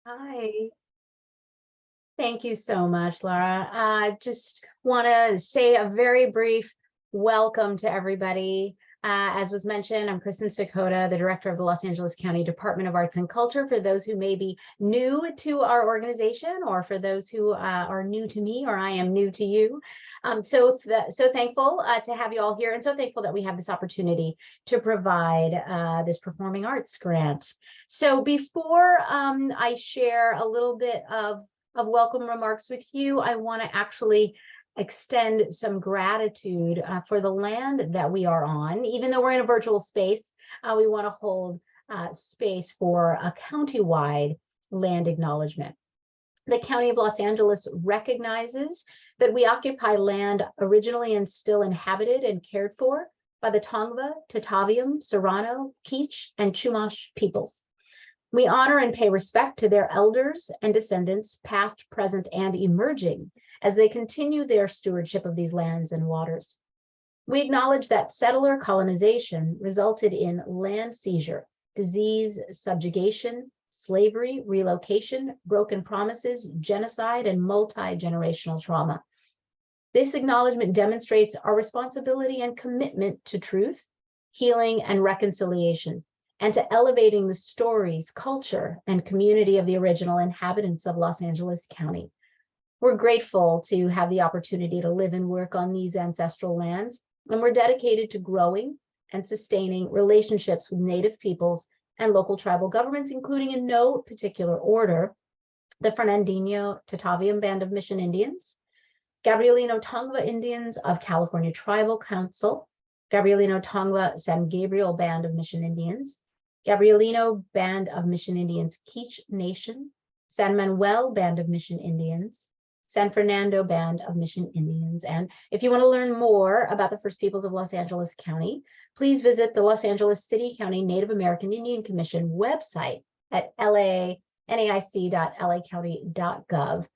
Hi. Thank you so much, Laura. I just want to say a very brief welcome to everybody. As was mentioned, I'm Kristen Sakota, the director of the Los Angeles County Department of Arts and Culture. For those who may be new to our organization, or for those who are new to me, or I am new to you. So thankful to have you all here, and so thankful that we have this opportunity to provide this performing arts grant. So before I share a little bit of welcome remarks with you, I want to actually extend some gratitude for the land that we are on. Even though we're in a virtual space, we want to hold space for a county-wide land acknowledgement. The County of Los Angeles recognizes that we occupy land originally and still inhabited and cared for by the Tongva, Tataviam, Serrano, Kizh, and Chumash peoples. We honor and pay respect to their elders and descendants, past, present, and emerging, as they continue their stewardship of these lands and waters. We acknowledge that settler colonization resulted in land seizure, disease, subjugation, slavery, relocation, broken promises, genocide, and multi-generational trauma. This acknowledgement demonstrates our responsibility and commitment to truth, healing, and reconciliation, and to elevating the stories, culture, and community of the original inhabitants of Los Angeles County. We're grateful to have the opportunity to live and work on these ancestral lands, and we're dedicated to growing and sustaining relationships with Native peoples and local tribal governments, including, in no particular order, the Fernandino Tataviam Band of Mission Indians, Gabrielino Tongva Indians of California Tribal Council, Gabrielino Tongva San Gabriel Band of Mission Indians, Gabrielino Band of Mission Indians Kizh Nation, San Manuel Band of Mission Indians, San Fernando Band of Mission Indians. And if you want to learn more about the First Peoples of Los Angeles County, please visit the Los Angeles City County Native American Indian Commission website at naic.lacounty.gov.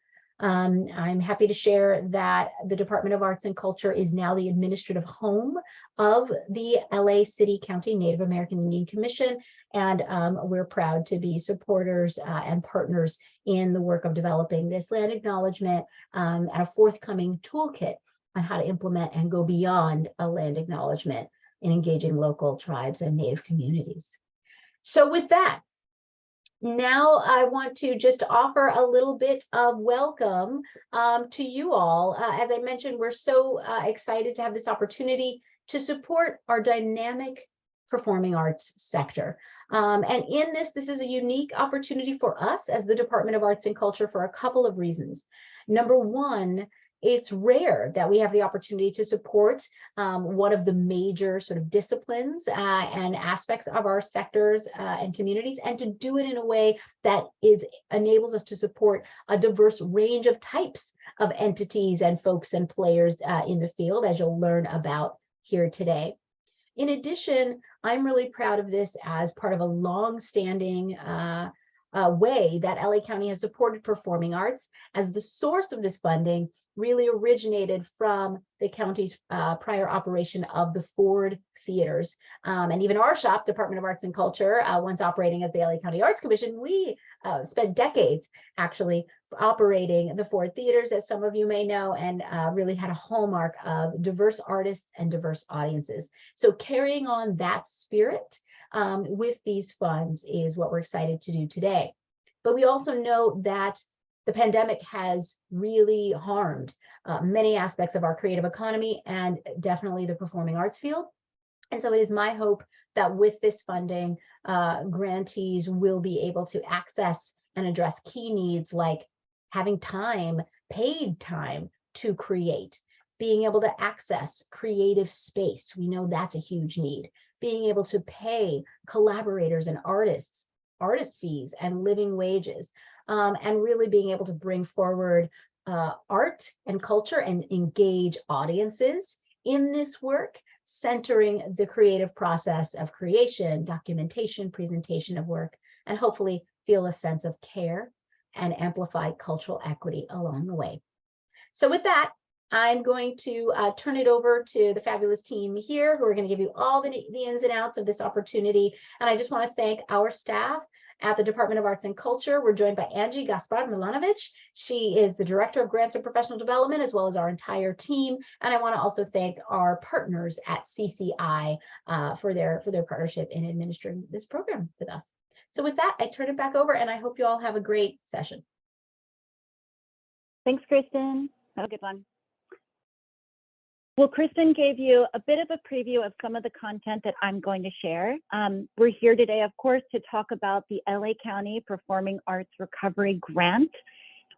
I'm happy to share that the Department of Arts and Culture is now the administrative home of the LA City County Native American Indian Commission, and we're proud to be supporters and partners in the work of developing this land acknowledgement and a forthcoming toolkit on how to implement and go beyond a land acknowledgement in engaging local tribes and Native communities. So with that, now I want to just offer a little bit of welcome to you all. As I mentioned, we're so excited to have this opportunity to support our dynamic performing arts sector. And in this is a unique opportunity for us as the Department of Arts and Culture for a couple of reasons. Number one, it's rare that we have the opportunity to support one of the major sort of disciplines and aspects of our sectors and communities, and to do it in a way that enables us to support a diverse range of types of entities and folks and players in the field, as you'll learn about here today. In addition, I'm really proud of this as part of a long-standing way that LA County has supported performing arts, as the source of this funding really originated from the county's prior operation of the Ford theaters. And even our shop, Department of Arts and Culture, once operating as the LA County Arts Commission, we spent decades actually operating the Ford theaters, as some of you may know, and really had a hallmark of diverse artists and diverse audiences. So carrying on that spirit with these funds is what we're excited to do today. But we also know that the pandemic has really harmed many aspects of our creative economy and definitely the performing arts field. And so it is my hope that with this funding, grantees will be able to access and address key needs like having time, paid time to create, being able to access creative space. We know that's a huge need. Being able to pay collaborators and artists artist fees and living wages, and really being able to bring forward art and culture and engage audiences in this work, centering the creative process of creation, documentation, presentation of work, and hopefully feel a sense of care and amplify cultural equity along the way. So with that, I'm going to turn it over to the fabulous team here who are going to give you all the ins and outs of this opportunity. And I just want to thank our staff At the Department of Arts and Culture, we're joined by Angie Gaspar Milanovic. She is the Director of Grants and Professional Development, as well as our entire team. And I want to also thank our partners at CCI for their partnership in administering this program with us. So with that, I turn it back over, and I hope you all have a great session. Thanks, Kristen. Have a good one. Well, Kristen gave you a bit of a preview of some of the content that I'm going to share. We're here today, of course, to talk about the LA County Performing Arts Recovery Grant,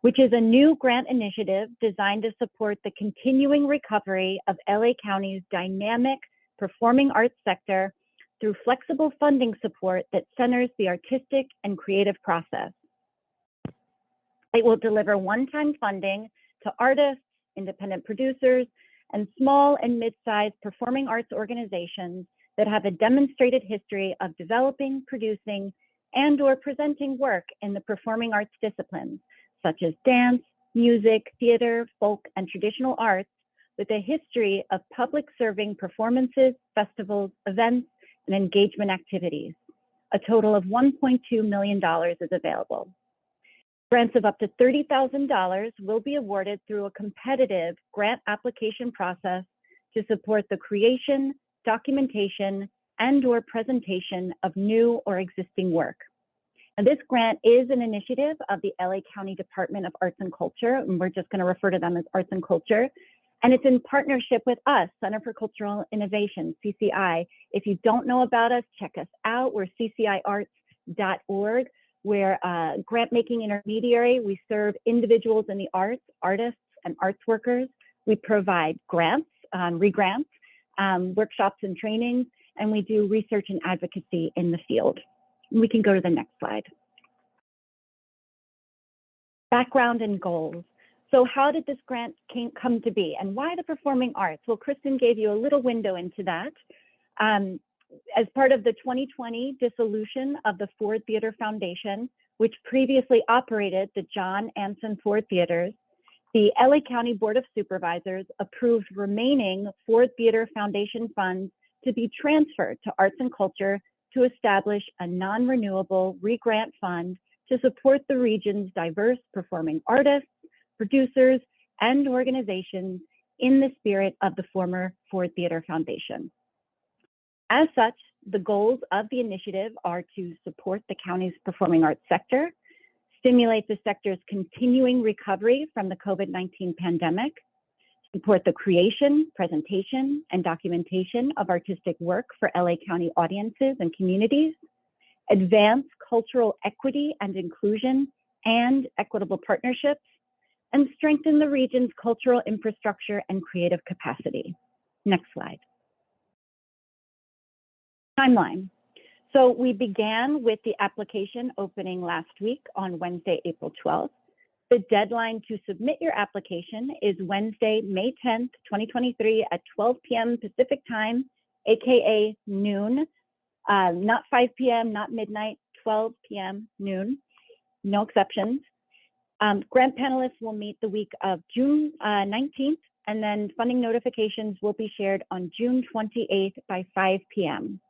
which is a new grant initiative designed to support the continuing recovery of LA County's dynamic performing arts sector through flexible funding support that centers the artistic and creative process. It will deliver one-time funding to artists, independent producers, and small and mid-sized performing arts organizations that have a demonstrated history of developing, producing, and/or presenting work in the performing arts disciplines, such as dance, music, theater, folk, and traditional arts, with a history of public serving performances, festivals, events, and engagement activities. A total of $1.2 million is available. Grants of up to $30,000 will be awarded through a competitive grant application process to support the creation, documentation, and/or presentation of new or existing work. And this grant is an initiative of the LA County Department of Arts and Culture, and we're just going to refer to them as Arts and Culture. And it's in partnership with us, Center for Cultural Innovation, CCI. If you don't know about us, check us out. We're cciarts.org. We're a grant-making intermediary. We serve individuals in the arts, artists, and arts workers. We provide grants, re-grants, workshops and trainings, and we do research and advocacy in the field. We can go to the next slide. Background and goals. So how did this grant come to be, and why the performing arts? Well, Kristen gave you a little window into that. As part of the 2020 dissolution of the Ford Theater Foundation, which previously operated the John Anson Ford Theaters, the LA County Board of Supervisors approved remaining Ford Theater Foundation funds to be transferred to Arts and Culture to establish a non-renewable re-grant fund to support the region's diverse performing artists, producers, and organizations in the spirit of the former Ford Theater Foundation. As such, the goals of the initiative are to support the county's performing arts sector, stimulate the sector's continuing recovery from the COVID-19 pandemic, support the creation, presentation, and documentation of artistic work for LA County audiences and communities, advance cultural equity and inclusion and equitable partnerships, and strengthen the region's cultural infrastructure and creative capacity. Next slide. Timeline. So we began with the application opening last week on Wednesday, April 12th. The deadline to submit your application is Wednesday, May 10th, 2023 at 12 p.m. Pacific time, AKA noon, not 5 p.m., not midnight, 12 p.m. noon, no exceptions. Grant panelists will meet the week of June 19th, and then funding notifications will be shared on June 28th by 5 p.m.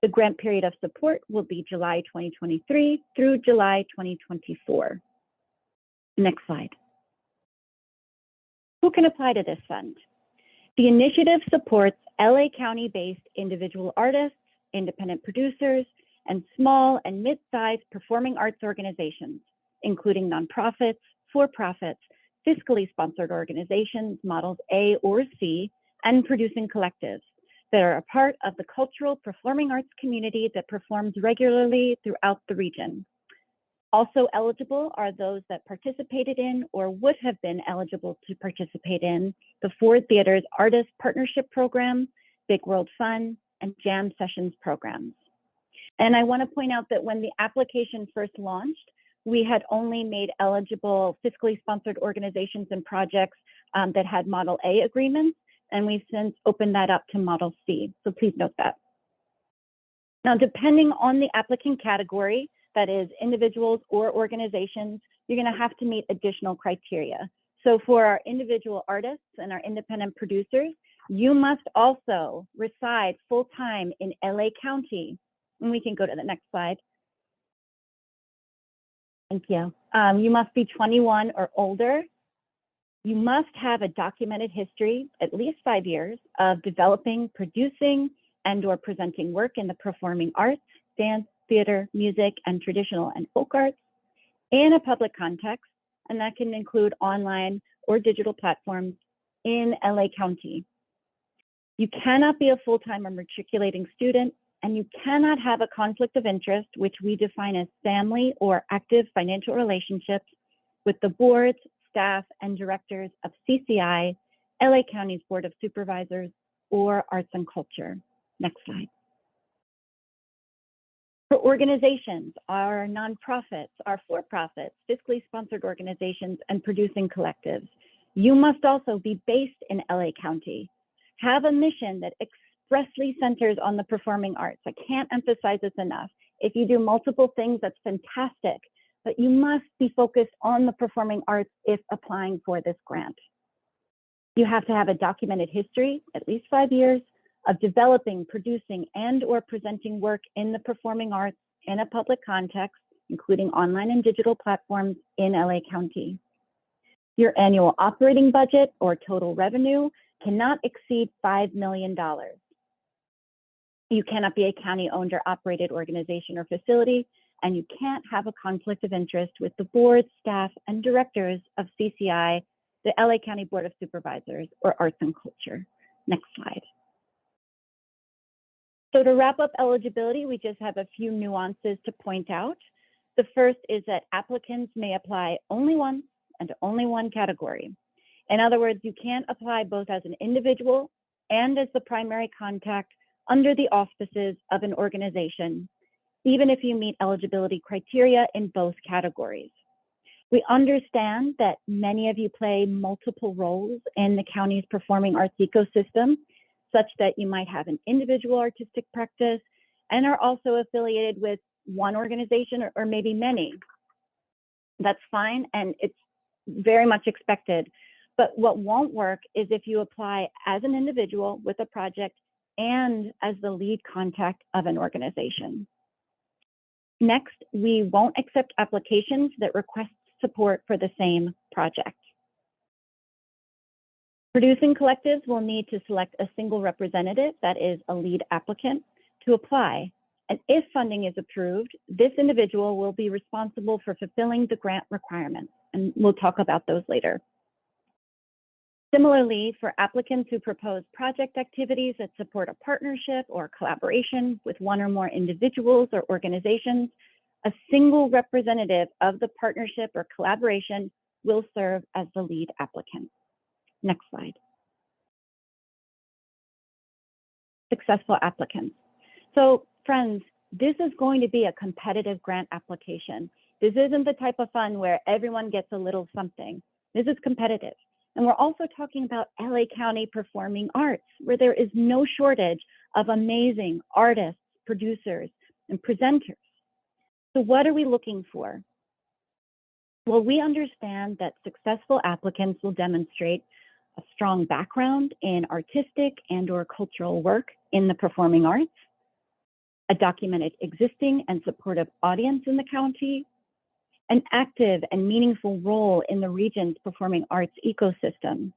The grant period of support will be July 2023 through July 2024. Next slide. Who can apply to this fund? The initiative supports LA County-based individual artists, independent producers, and small and mid-sized performing arts organizations, including nonprofits, for-profits, fiscally sponsored organizations, models A or C, and producing collectives that are a part of the cultural performing arts community that performs regularly throughout the region. Also eligible are those that participated in or would have been eligible to participate in the Ford Theater's Artist Partnership Program, Big World Fun, and Jam Sessions programs. And I want to point out that when the application first launched, we had only made eligible fiscally sponsored organizations and projects that had Model A agreements, and we've since opened that up to Model C, so please note that. Now, depending on the applicant category, that is individuals or organizations, you're gonna have to meet additional criteria. So for our individual artists and our independent producers, you must also reside full-time in LA County, and we can go to the next slide, Thank you. You must be 21 or older. You must have a documented history, at least 5 years, of developing, producing, and/or presenting work in the performing arts, dance, theater, music, and traditional and folk arts in a public context, and that can include online or digital platforms in LA County. You cannot be a full-time or matriculating student, and you cannot have a conflict of interest, which we define as family or active financial relationships with the boards, staff, and directors of CCI, LA County's Board of Supervisors, or Arts and Culture. Next slide. For organizations, our nonprofits, our for-profits, fiscally sponsored organizations, and producing collectives, you must also be based in LA County, have a mission that expressly centers on the performing arts. I can't emphasize this enough. If you do multiple things, that's fantastic, but you must be focused on the performing arts if applying for this grant. You have to have a documented history, at least 5 years, of developing, producing, and/or presenting work in the performing arts in a public context, including online and digital platforms in LA County. Your annual operating budget or total revenue cannot exceed $5 million. You cannot be a county-owned or operated organization or facility, and you can't have a conflict of interest with the board, staff, and directors of CCI, the LA County Board of Supervisors, or Arts and Culture. Next slide. So to wrap up eligibility, we just have a few nuances to point out. The first is that applicants may apply only once and to only one category. In other words, you can't apply both as an individual and as the primary contact under the auspices of an organization, even if you meet eligibility criteria in both categories. We understand that many of you play multiple roles in the county's performing arts ecosystem, such that you might have an individual artistic practice and are also affiliated with one organization or maybe many. That's fine, and it's very much expected. But what won't work is if you apply as an individual with a project and as the lead contact of an organization. Next, we won't accept applications that request support for the same project. Producing collectives will need to select a single representative, that is a lead applicant, to apply. And if funding is approved, this individual will be responsible for fulfilling the grant requirements. And we'll talk about those later. Similarly, for applicants who propose project activities that support a partnership or collaboration with one or more individuals or organizations, a single representative of the partnership or collaboration will serve as the lead applicant. Next slide. Successful applicants. So friends, this is going to be a competitive grant application. This isn't the type of fun where everyone gets a little something. This is competitive. And we're also talking about LA County performing arts, where there is no shortage of amazing artists, producers, and presenters. So what are we looking for? Well, we understand that successful applicants will demonstrate a strong background in artistic and/or cultural work in the performing arts, a documented existing and supportive audience in the county, an active and meaningful role in the region's performing arts ecosystem,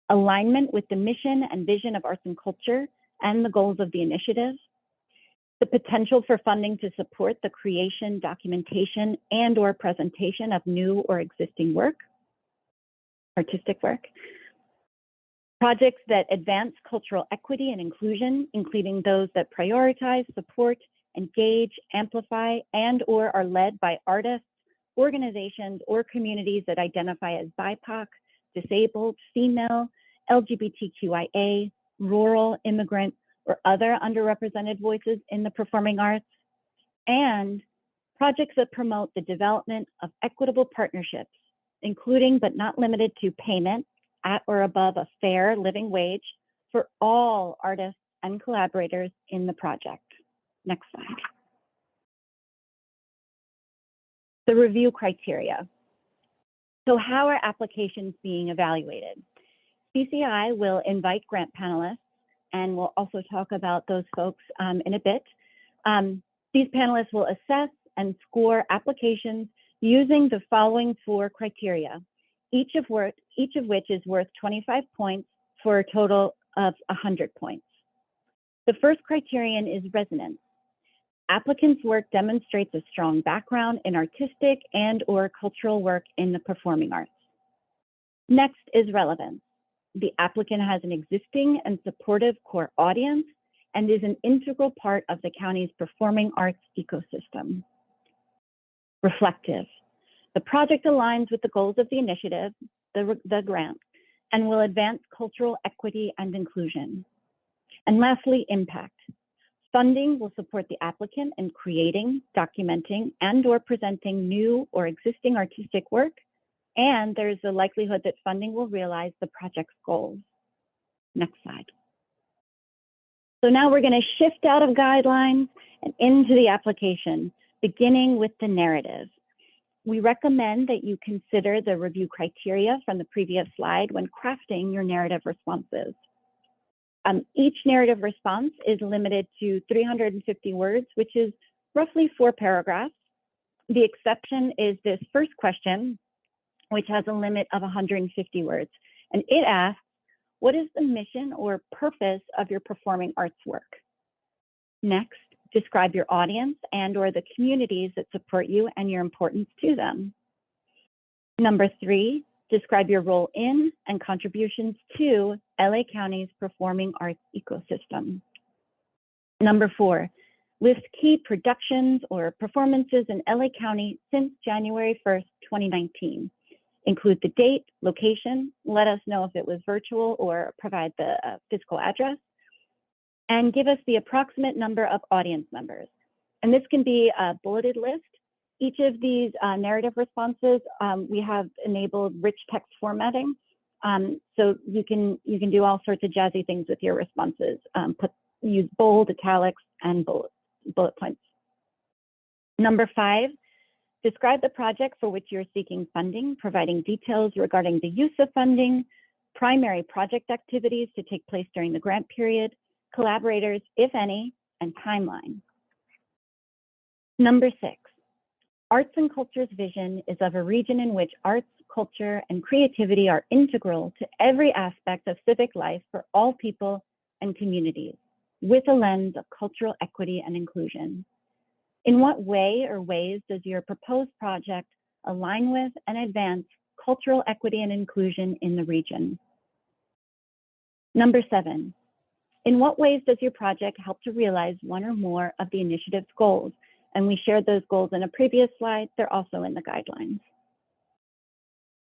alignment with the mission and vision of arts and culture and the goals of the initiative, the potential for funding to support the creation, documentation, and/or presentation of new or existing work, artistic work, projects that advance cultural equity and inclusion, including those that prioritize, support, engage, amplify, and/or are led by artists, organizations, or communities that identify as BIPOC, disabled, female, LGBTQIA, rural, immigrant, or other underrepresented voices in the performing arts, and projects that promote the development of equitable partnerships, including but not limited to payment at or above a fair living wage for all artists and collaborators in the project. Next slide. The review criteria. So how are applications being evaluated? CCI will invite grant panelists, and we'll also talk about those folks in a bit. These panelists will assess and score applications using the following 4 criteria, each of which is worth 25 points for a total of 100 points. The first criterion is resonance. Applicants' work demonstrates a strong background in artistic and/or cultural work in the performing arts. Next is relevance. The applicant has an existing and supportive core audience and is an integral part of the county's performing arts ecosystem. Reflective. The project aligns with the goals of the initiative, the grant, and will advance cultural equity and inclusion. And lastly, impact. Funding will support the applicant in creating, documenting, and/or presenting new or existing artistic work, and there's a likelihood that funding will realize the project's goals. Next slide. So now we're going to shift out of guidelines and into the application, beginning with the narrative. We recommend that you consider the review criteria from the previous slide when crafting your narrative responses. Each narrative response is limited to 350 words, which is roughly 4 paragraphs. The exception is this first question, which has a limit of 150 words. And it asks, what is the mission or purpose of your performing arts work? Next, describe your audience and/or the communities that support you and your importance to them. Number 3, describe your role in and contributions to LA County's performing arts ecosystem. Number 4, list key productions or performances in LA County since January 1st, 2019. Include the date, location, let us know if it was virtual or provide the physical address, and give us the approximate number of audience members. And this can be a bulleted list. Each of these narrative responses, we have enabled rich text formatting. So you can do all sorts of jazzy things with your responses. Use bold, italics, and bullet points. Number 5, describe the project for which you're seeking funding, providing details regarding the use of funding, primary project activities to take place during the grant period, collaborators, if any, and timeline. Number 6, Arts and Culture's vision is of a region in which arts, culture, and creativity are integral to every aspect of civic life for all people and communities, with a lens of cultural equity and inclusion. In what way or ways does your proposed project align with and advance cultural equity and inclusion in the region? Number 7, in what ways does your project help to realize one or more of the initiative's goals? And we shared those goals in a previous slide. They're also in the guidelines.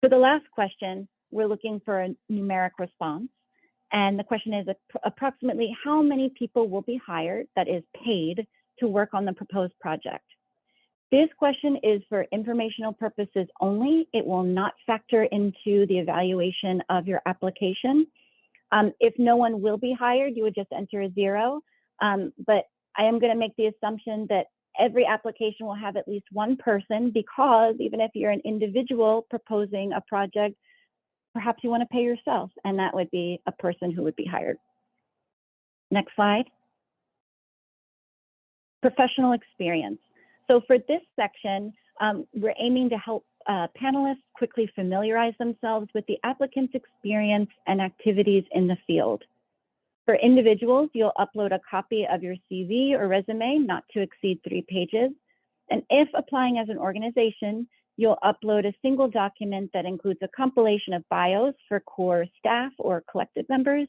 For the last question, we're looking for a numeric response. And the question is approximately how many people will be hired, that is paid, to work on the proposed project. This question is for informational purposes only. It will not factor into the evaluation of your application. If no one will be hired, you would just enter a 0. But I am going to make the assumption that every application will have at least one person, because even if you're an individual proposing a project, perhaps you want to pay yourself, and that would be a person who would be hired. Next slide. Professional experience. So for this section, we're aiming to help panelists quickly familiarize themselves with the applicant's experience and activities in the field. For individuals, you'll upload a copy of your CV or resume, not to exceed 3 pages. And if applying as an organization, you'll upload a single document that includes a compilation of bios for core staff or collective members,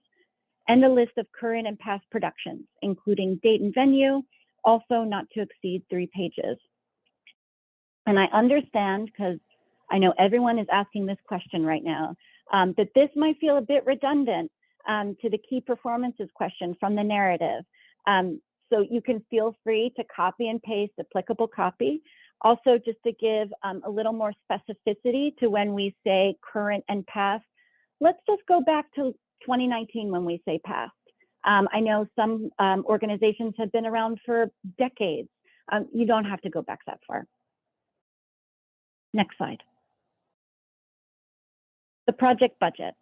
and a list of current and past productions, including date and venue, also not to exceed 3 pages. And I understand, because I know everyone is asking this question right now, that this might feel a bit redundant to the key performances question from the narrative. So you can feel free to copy and paste applicable copy. Also, just to give a little more specificity to when we say current and past, let's just go back to 2019 when we say past. I know some organizations have been around for decades. You don't have to go back that far. Next slide. The project budget.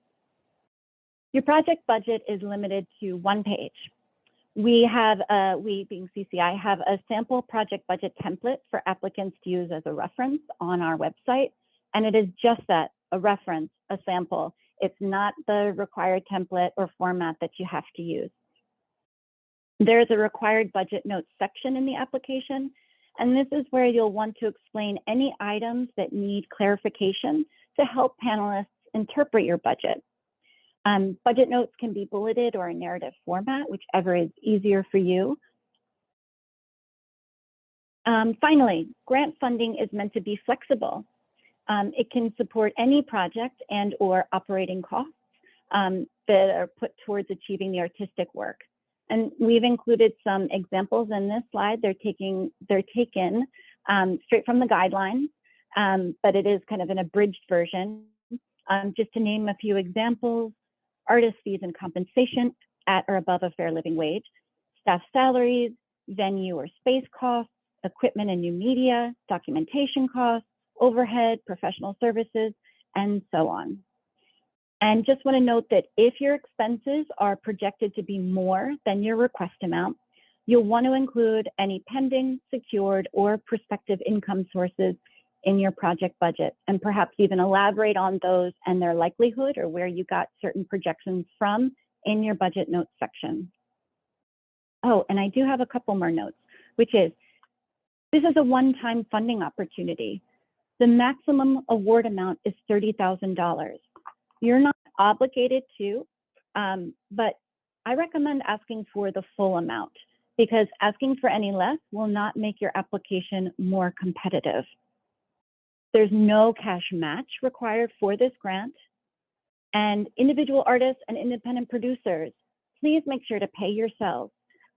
Your project budget is limited to 1 page. We being CCI have a sample project budget template for applicants to use as a reference on our website. And it is just that, a reference, a sample. It's not the required template or format that you have to use. There's a required budget notes section in the application, and this is where you'll want to explain any items that need clarification to help panelists interpret your budget. Budget notes can be bulleted or a narrative format, whichever is easier for you. Finally, grant funding is meant to be flexible. It can support any project and or operating costs that are put towards achieving the artistic work. And we've included some examples in this slide. They're taken straight from the guidelines, but it is kind of an abridged version. Just to name a few examples: artist fees and compensation at or above a fair living wage, staff salaries, venue or space costs, equipment and new media, documentation costs, overhead, professional services, and so on. And just want to note that if your expenses are projected to be more than your request amount, you'll want to include any pending, secured, or prospective income sources in your project budget, and perhaps even elaborate on those and their likelihood or where you got certain projections from in your budget notes section. Oh, and I do have a couple more notes, which is, this is a one-time funding opportunity. The maximum award amount is $30,000. You're not obligated to, but I recommend asking for the full amount, because asking for any less will not make your application more competitive. There's no cash match required for this grant. And individual artists and independent producers, please make sure to pay yourselves.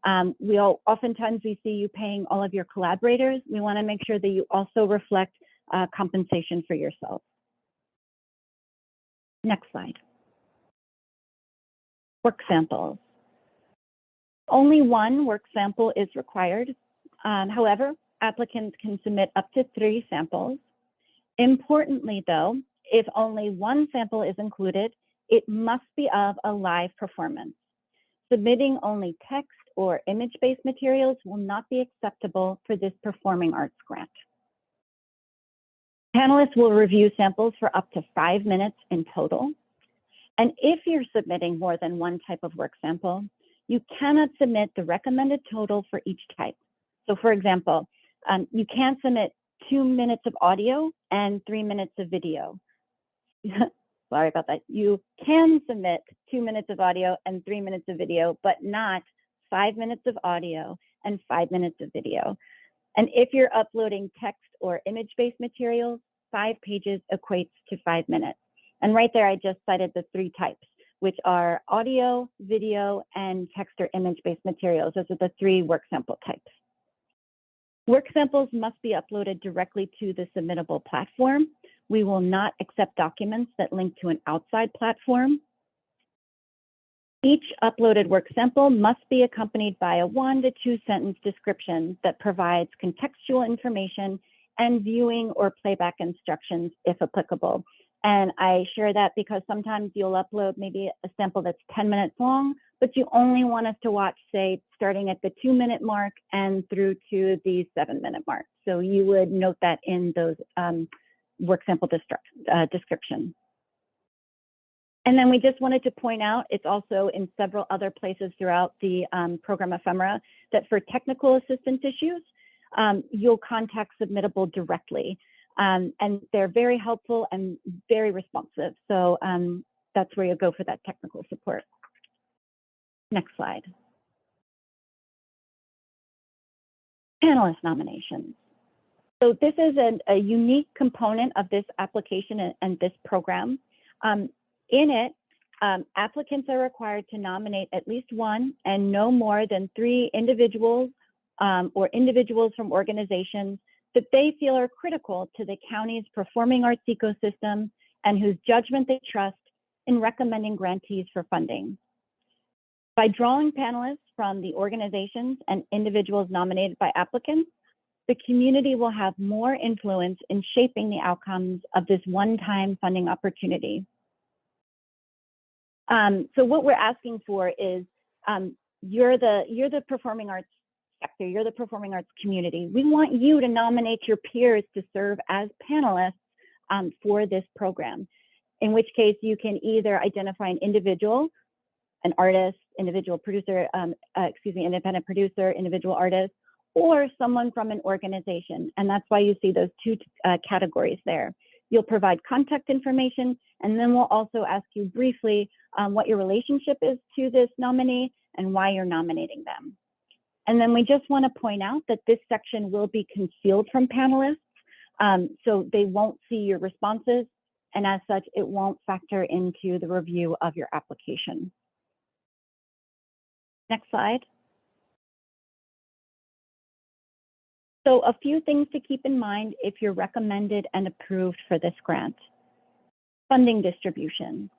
Oftentimes we see you paying all of your collaborators. We want to make sure that you also reflect compensation for yourself. Next slide. Work samples. Only one work sample is required. However, applicants can submit up to 3 samples. Importantly though, if only one sample is included, it must be of a live performance. Submitting only text or image-based materials will not be acceptable for this performing arts grant. Panelists will review samples for up to 5 minutes in total. And if you're submitting more than one type of work sample, you cannot submit the recommended total for each type. So for example, you can't submit 2 minutes of audio and 3 minutes of video. Sorry about that. You can submit 2 minutes of audio and 3 minutes of video, but not 5 minutes of audio and 5 minutes of video. And if you're uploading text or image-based materials, 5 pages equates to 5 minutes. And right there, I just cited the 3 types, which are audio, video, and text or image-based materials. Those are the 3 work sample types. Work samples must be uploaded directly to the submittable platform. We will not accept documents that link to an outside platform. Each uploaded work sample must be accompanied by a 1 to 2 sentence description that provides contextual information and viewing or playback instructions if applicable. And I share that because sometimes you'll upload maybe a sample that's 10 minutes long, but you only want us to watch, say, starting at the 2-minute mark and through to the 7-minute mark. So you would note that in those work sample description. And then we just wanted to point out, it's also in several other places throughout the program ephemera, that for technical assistance issues, you'll contact Submittable directly. And they're very helpful and very responsive. So that's where you'll go for that technical support. Next slide. Panelist nominations. So this is a unique component of this application and this program. In it, applicants are required to nominate at least 1 and no more than 3 individuals or individuals from organizations that they feel are critical to the county's performing arts ecosystem and whose judgment they trust in recommending grantees for funding. By drawing panelists from the organizations and individuals nominated by applicants, the community will have more influence in shaping the outcomes of this one-time funding opportunity. So what we're asking for is you're the performing arts sector, you're the performing arts community. We want you to nominate your peers to serve as panelists for this program, in which case you can either identify an individual, an artist, individual producer, independent producer, individual artist, or someone from an organization. And that's why you see those two categories there. You'll provide contact information, and then we'll also ask you briefly what your relationship is to this nominee and why you're nominating them. And then we just want to point out that this section will be concealed from panelists, so they won't see your responses, and as such, it won't factor into the review of your application. Next slide. So a few things to keep in mind if you're recommended and approved for this grant. Funding distribution.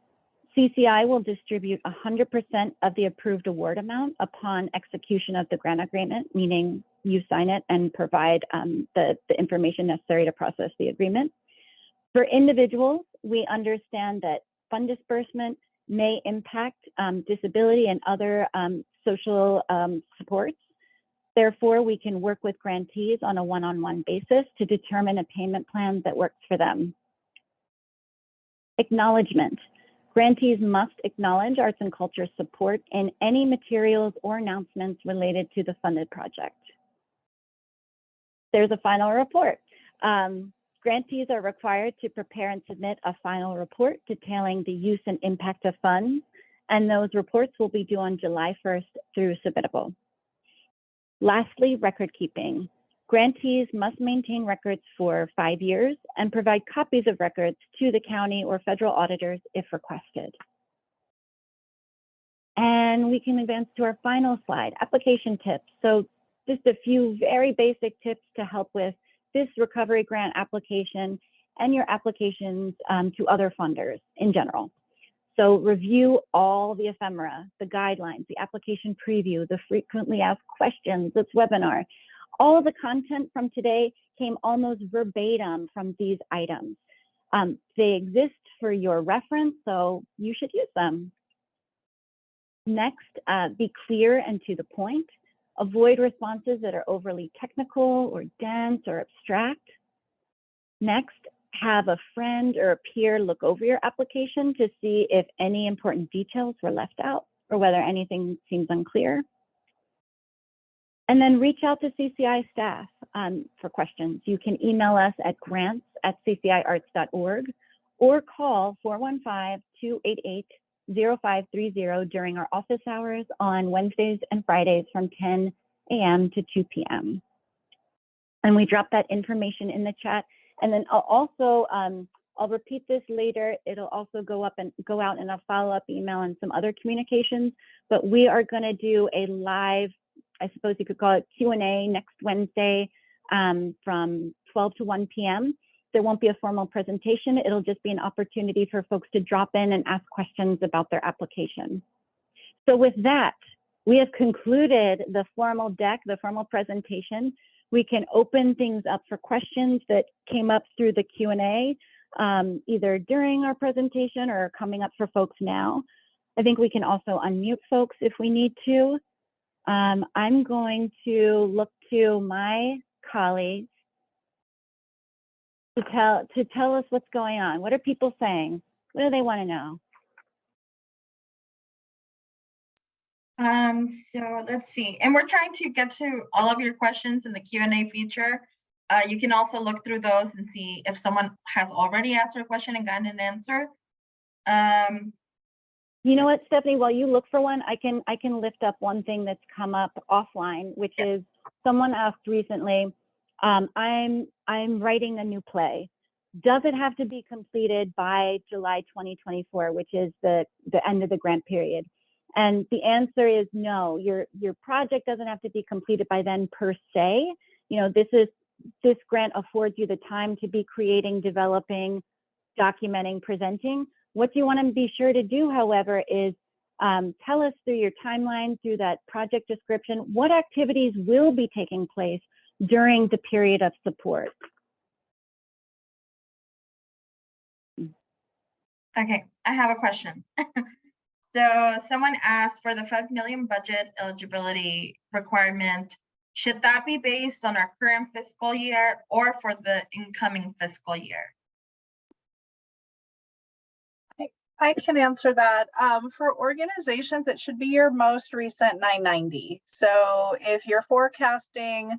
CCI will distribute 100% of the approved award amount upon execution of the grant agreement, meaning you sign it and provide the information necessary to process the agreement. For individuals, we understand that fund disbursement may impact disability and other social supports. Therefore, we can work with grantees on a one-on-one basis to determine a payment plan that works for them. Acknowledgement. Grantees must acknowledge arts and culture support in any materials or announcements related to the funded project. There's a final report. Grantees are required to prepare and submit a final report detailing the use and impact of funds, and those reports will be due on July 1st through submittable. Lastly, record keeping. Grantees must maintain records for 5 years and provide copies of records to the county or federal auditors if requested. And we can advance to our final slide, application tips. So just a few very basic tips to help with this recovery grant application and your applications to other funders in general. So review all the ephemera, the guidelines, the application preview, the frequently asked questions, this webinar. All of the content from today came almost verbatim from these items. They exist for your reference, so you should use them. Next, be clear and to the point. Avoid responses that are overly technical or dense or abstract. Next, have a friend or a peer look over your application to see if any important details were left out or whether anything seems unclear. And then reach out to CCI staff for questions. You can email us at grants@cciarts.org or call 415-288-0530 during our office hours on Wednesdays and Fridays from 10 a.m. to 2 p.m. And we drop that information in the chat. And then I'll repeat this later. It'll also go out in a follow-up email and some other communications, but we are gonna do a live, I suppose you could call it Q&A next Wednesday from 12 to 1 p.m. There won't be a formal presentation. It'll just be an opportunity for folks to drop in and ask questions about their application. So with that, we have concluded the formal deck, the formal presentation. We can open things up for questions that came up through the Q&A, either during our presentation or coming up for folks now. I think we can also unmute folks if we need to. I'm going to look to my colleagues to tell us what's going on. What are people saying? What do they want to know? So let's see. And we're trying to get to all of your questions in the Q&A feature. You can also look through those and see if someone has already asked a question and gotten an answer. You know what, Stephanie, while you look for one, I can lift up one thing that's come up offline, which is someone asked recently, I'm writing a new play. Does it have to be completed by July 2024, which is the end of the grant period? And the answer is no, your project doesn't have to be completed by then per se. You know, this grant affords you the time to be creating, developing, documenting, presenting. What you want to be sure to do, however, is tell us through your timeline, through that project description, what activities will be taking place during the period of support. Okay, I have a question. So someone asked for the 5 million budget eligibility requirement. Should that be based on our current fiscal year or for the incoming fiscal year? I can answer that. For organizations, it should be your most recent 990. So if you're forecasting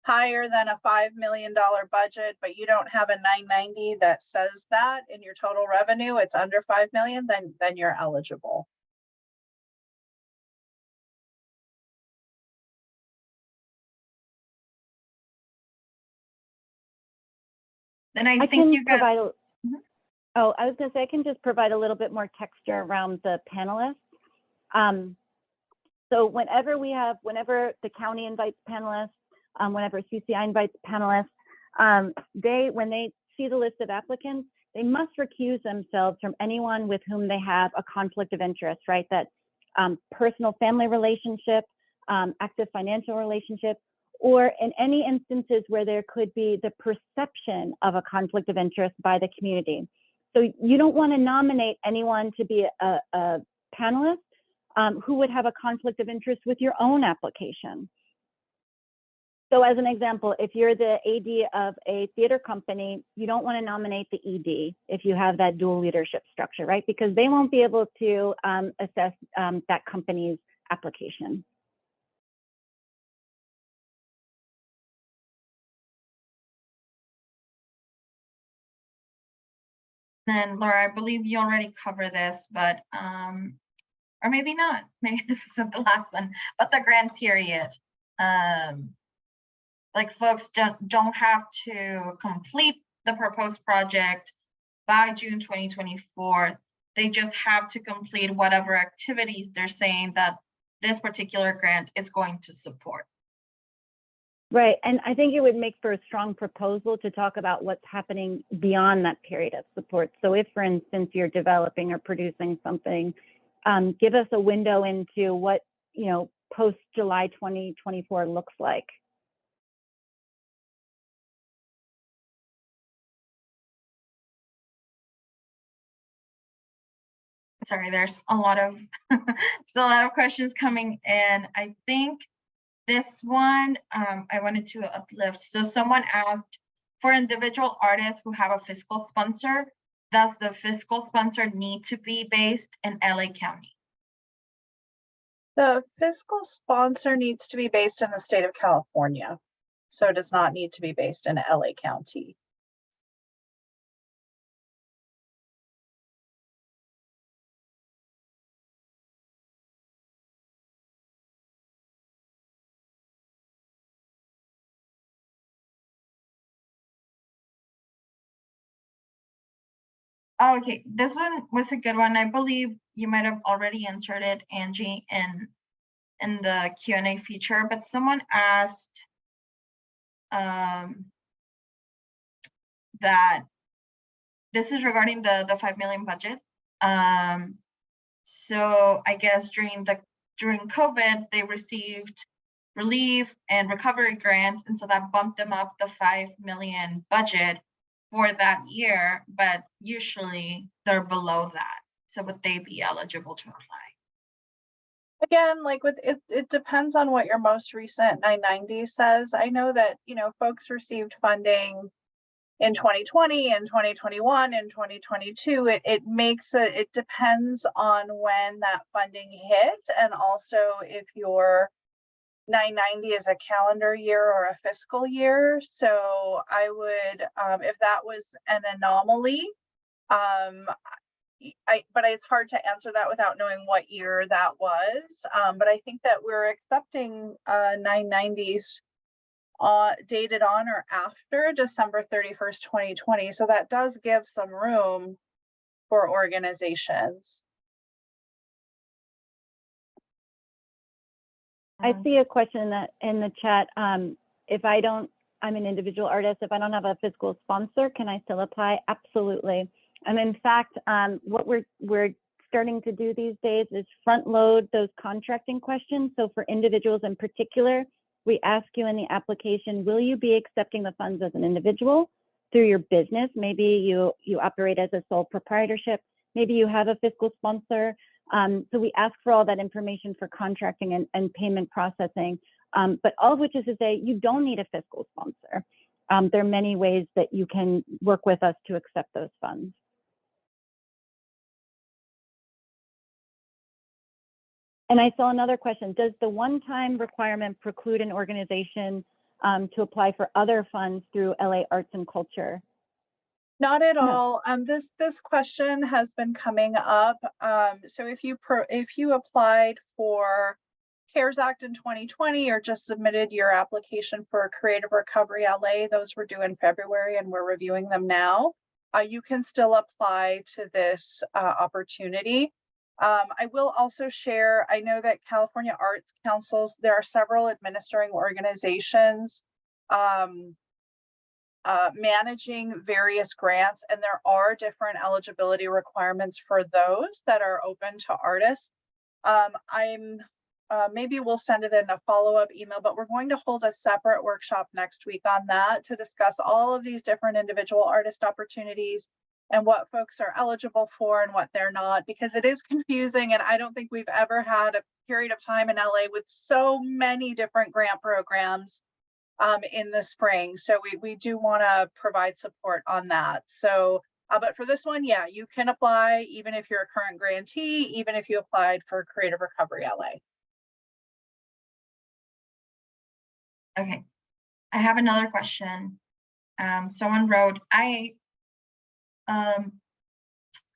higher than a $5 million budget, but you don't have a 990 that says that in your total revenue, it's under 5 million, then you're eligible. Then I think can you got. provide Oh, I was going to say I can just provide a little bit more texture around the panelists. So whenever the county invites panelists, whenever CCI invites panelists, when they see the list of applicants, they must recuse themselves from anyone with whom they have a conflict of interest, right? That personal family relationship, active financial relationship, or in any instances where there could be the perception of a conflict of interest by the community. So you don't want to nominate anyone to be a panelist who would have a conflict of interest with your own application. So as an example, if you're the AD of a theater company, you don't want to nominate the ED if you have that dual leadership structure, right? Because they won't be able to assess that company's application. Then Laura, I believe you already covered this, but or maybe not. Maybe this isn't the last one, but the grant period. Like folks don't have to complete the proposed project by June 2024. They just have to complete whatever activities they're saying that this particular grant is going to support. Right, and I think it would make for a strong proposal to talk about what's happening beyond that period of support. So if, for instance, you're developing or producing something, give us a window into what, post July 2024 looks like. Sorry, there's a lot of questions coming in. I think this one I wanted to uplift. So someone asked, for individual artists who have a fiscal sponsor, does the fiscal sponsor need to be based in LA County? The fiscal sponsor needs to be based in the state of California, so it does not need to be based in LA County. Oh, okay, this one was a good one. I believe you might have already answered it, Angie, in the Q&A feature, but someone asked that this is regarding the 5 million budget. So I guess during COVID, they received relief and recovery grants, and so that bumped them up the 5 million budget for that year, but usually they're below that. So would they be eligible to apply? Again, like with it depends on what your most recent 990 says. I know that, folks received funding in 2020 and 2021 and 2022. It depends on when that funding hit, and also if your 990 is a calendar year or a fiscal year. So I would, if that was an anomaly, but it's hard to answer that without knowing what year that was. But I think that we're accepting 990s dated on or after December 31st, 2020. So that does give some room for organizations. I see a question in the chat. If I'm an individual artist, if I don't have a fiscal sponsor, can I still apply? Absolutely. And in fact, what we're starting to do these days is front load those contracting questions. So for individuals in particular, we ask you in the application, will you be accepting the funds as an individual through your business? Maybe you operate as a sole proprietorship. Maybe you have a fiscal sponsor. So we ask for all that information for contracting and payment processing, but all of which is to say you don't need a fiscal sponsor. There are many ways that you can work with us to accept those funds. And I saw another question. Does the one-time requirement preclude an organization to apply for other funds through LA Arts and Culture? Not at No. all. This question has been coming up. So if you applied for CARES Act in 2020 or just submitted your application for Creative Recovery LA, those were due in February and we're reviewing them now. You can still apply to this opportunity. I will also share, I know that California Arts Councils, there are several administering organizations managing various grants, and there are different eligibility requirements for those that are open to artists. Maybe we'll send it in a follow-up email, but we're going to hold a separate workshop next week on that to discuss all of these different individual artist opportunities and what folks are eligible for and what they're not, because it is confusing. And I don't think we've ever had a period of time in LA with so many different grant programs in the spring. So we do want to provide support on that. So, but for this one, yeah, you can apply even if you're a current grantee, even if you applied for Creative Recovery LA. Okay, I have another question. Someone wrote, I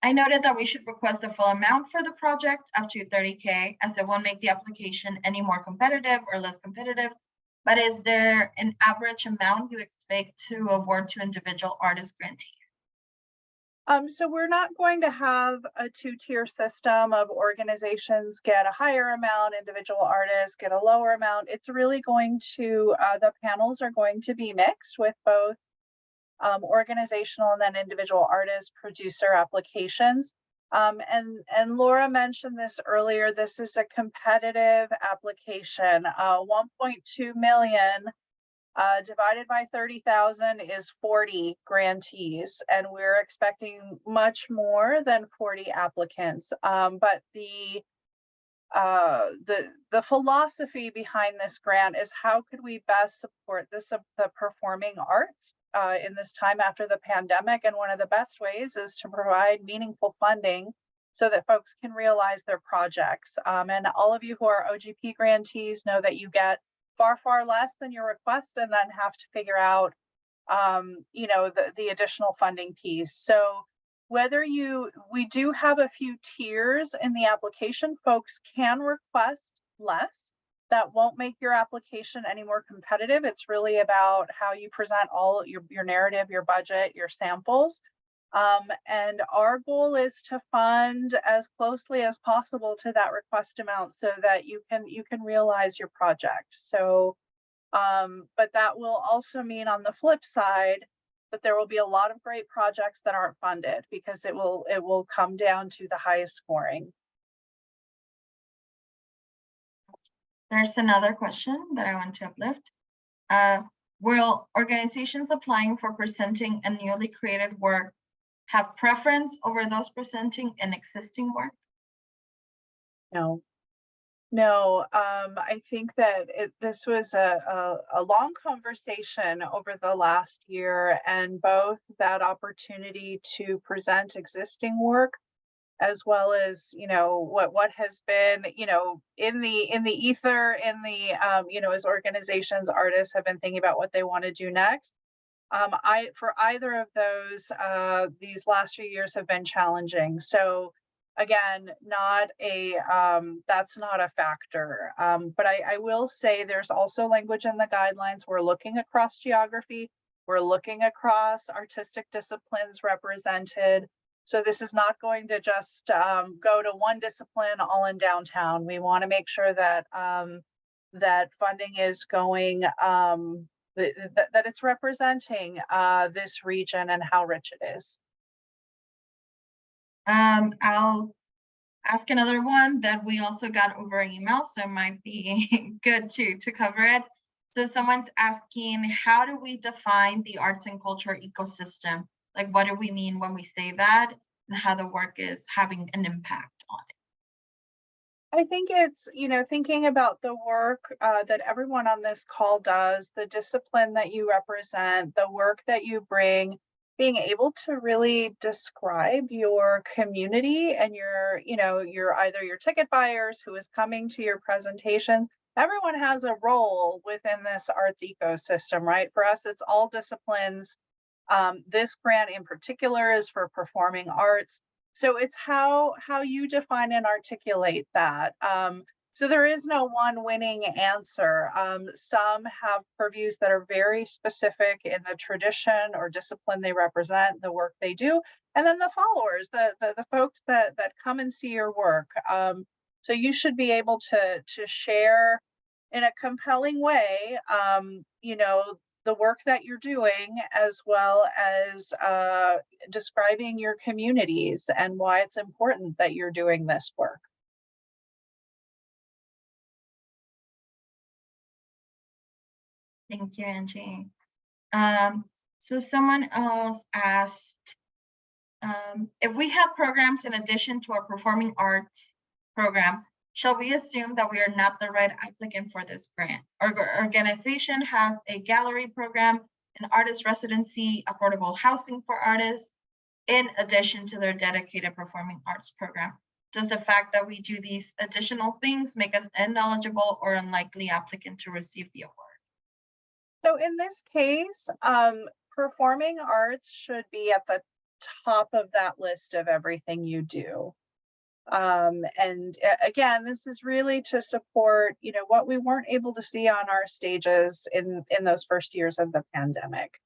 noted that we should request the full amount for the project up to 30K, as it won't make the application any more competitive or less competitive. But is there an average amount you expect to award to individual artist grantees? So we're not going to have a two-tier system of organizations get a higher amount, individual artists get a lower amount. It's really going to, the panels are going to be mixed with both organizational and then individual artist producer applications. And Laura mentioned this earlier, this is a competitive application. 1.2 million divided by 30,000 is 40 grantees, and we're expecting much more than 40 applicants. But the philosophy behind this grant is how could we best support the performing arts in this time after the pandemic, and one of the best ways is to provide meaningful funding so that folks can realize their projects. And all of you who are OGP grantees know that you get far less than your request and then have to figure out the additional funding piece. So we do have a few tiers in the application. Folks can request less. That won't make your application any more competitive. It's really about how you present all your narrative, your budget, your samples. And our goal is to fund as closely as possible to that request amount so that you can realize your project. So, but that will also mean on the flip side that there will be a lot of great projects that aren't funded because it will come down to the highest scoring. There's another question that I want to uplift. Will organizations applying for presenting a newly created work have preference over those presenting an existing work? No, I think that this was a long conversation over the last year, and both that opportunity to present existing work as well as what has been in the ether, as organizations, artists have been thinking about what they want to do next. For either of those, these last few years have been challenging. So again, that's not a factor. But I will say there's also language in the guidelines. We're looking across geography. We're looking across artistic disciplines represented. So this is not going to just go to one discipline all in downtown. We want to make sure that that funding is going, that it's representing this region and how rich it is. I'll ask another one that we also got over email, so it might be good to cover it. So someone's asking, how do we define the arts and culture ecosystem? Like, what do we mean when we say that, and how the work is having an impact on it? I think it's, thinking about the work that everyone on this call does, the discipline that you represent, the work that you bring, being able to really describe your community and your either your ticket buyers who is coming to your presentations. Everyone has a role within this arts ecosystem, right? For us, it's all disciplines. This grant in particular is for performing arts. So it's how you define and articulate that. So there is no one winning answer. Some have purviews that are very specific in the tradition or discipline they represent, the work they do, and then the followers, the folks that come and see your work. So you should be able to share in a compelling way, the work that you're doing, as well as describing your communities and why it's important that you're doing this work. Thank you, Angie. So someone else asked, if we have programs in addition to our performing arts program, shall we assume that we are not the right applicant for this grant? Our organization has a gallery program, an artist residency, affordable housing for artists, in addition to their dedicated performing arts program. Does the fact that we do these additional things make us ineligible or unlikely applicant to receive the award? So in this case, performing arts should be at the top of that list of everything you do. And again, this is really to support, what we weren't able to see on our stages in those first years of the pandemic.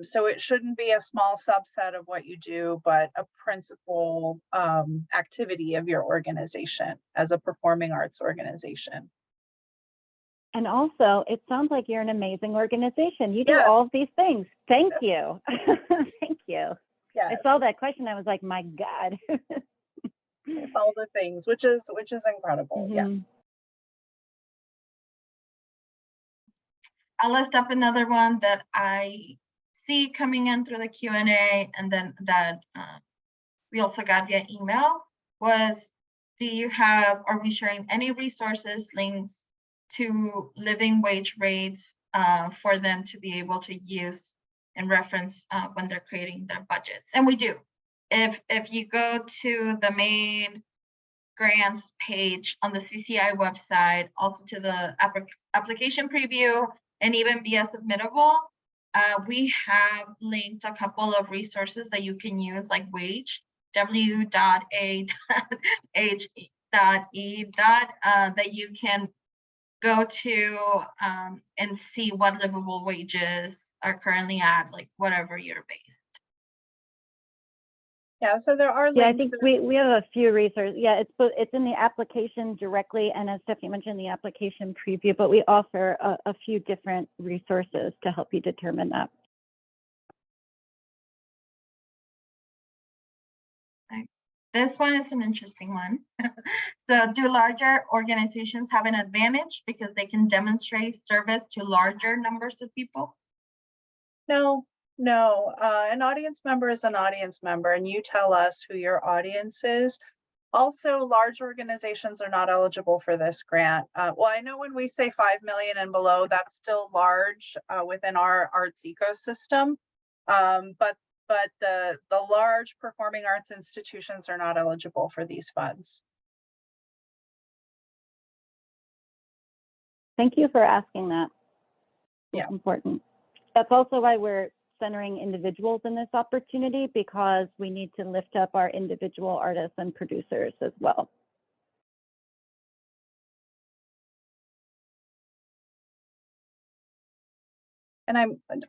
So it shouldn't be a small subset of what you do, but a principal activity of your organization as a performing arts organization. And also, it sounds like you're an amazing organization. You do Yes. all of these things. Thank you. Thank you. Yes. I saw that question. I was like, my God. It's all the things, which is incredible. Mhm. Yes. I'll lift up another one that I see coming in through the Q&A, and then that we also got via email was, are we sharing any resources, links to living wage rates for them to be able to use and reference when they're creating their budgets? And we do. If you go to the main grants page on the CCI website, also to the application preview, and even via submittable, we have linked a couple of resources that you can use, like wage, w.a.h.e. That you can go to and see what livable wages are currently at, like whatever year based. Yeah, so there are links. Yeah, I think we have a few resources. Yeah, it's in the application directly, and as Stephanie mentioned, the application preview, but we offer a few different resources to help you determine that. This one is an interesting one. So do larger organizations have an advantage because they can demonstrate service to larger numbers of people? No. An audience member is an audience member, and you tell us who your audience is. Also, large organizations are not eligible for this grant. Well, I know when we say 5 million and below, that's still large within our arts ecosystem. But the large performing arts institutions are not eligible for these funds. Thank you for asking that. Yeah. It's important. That's also why we're centering individuals in this opportunity, because we need to lift up our individual artists and producers as well. And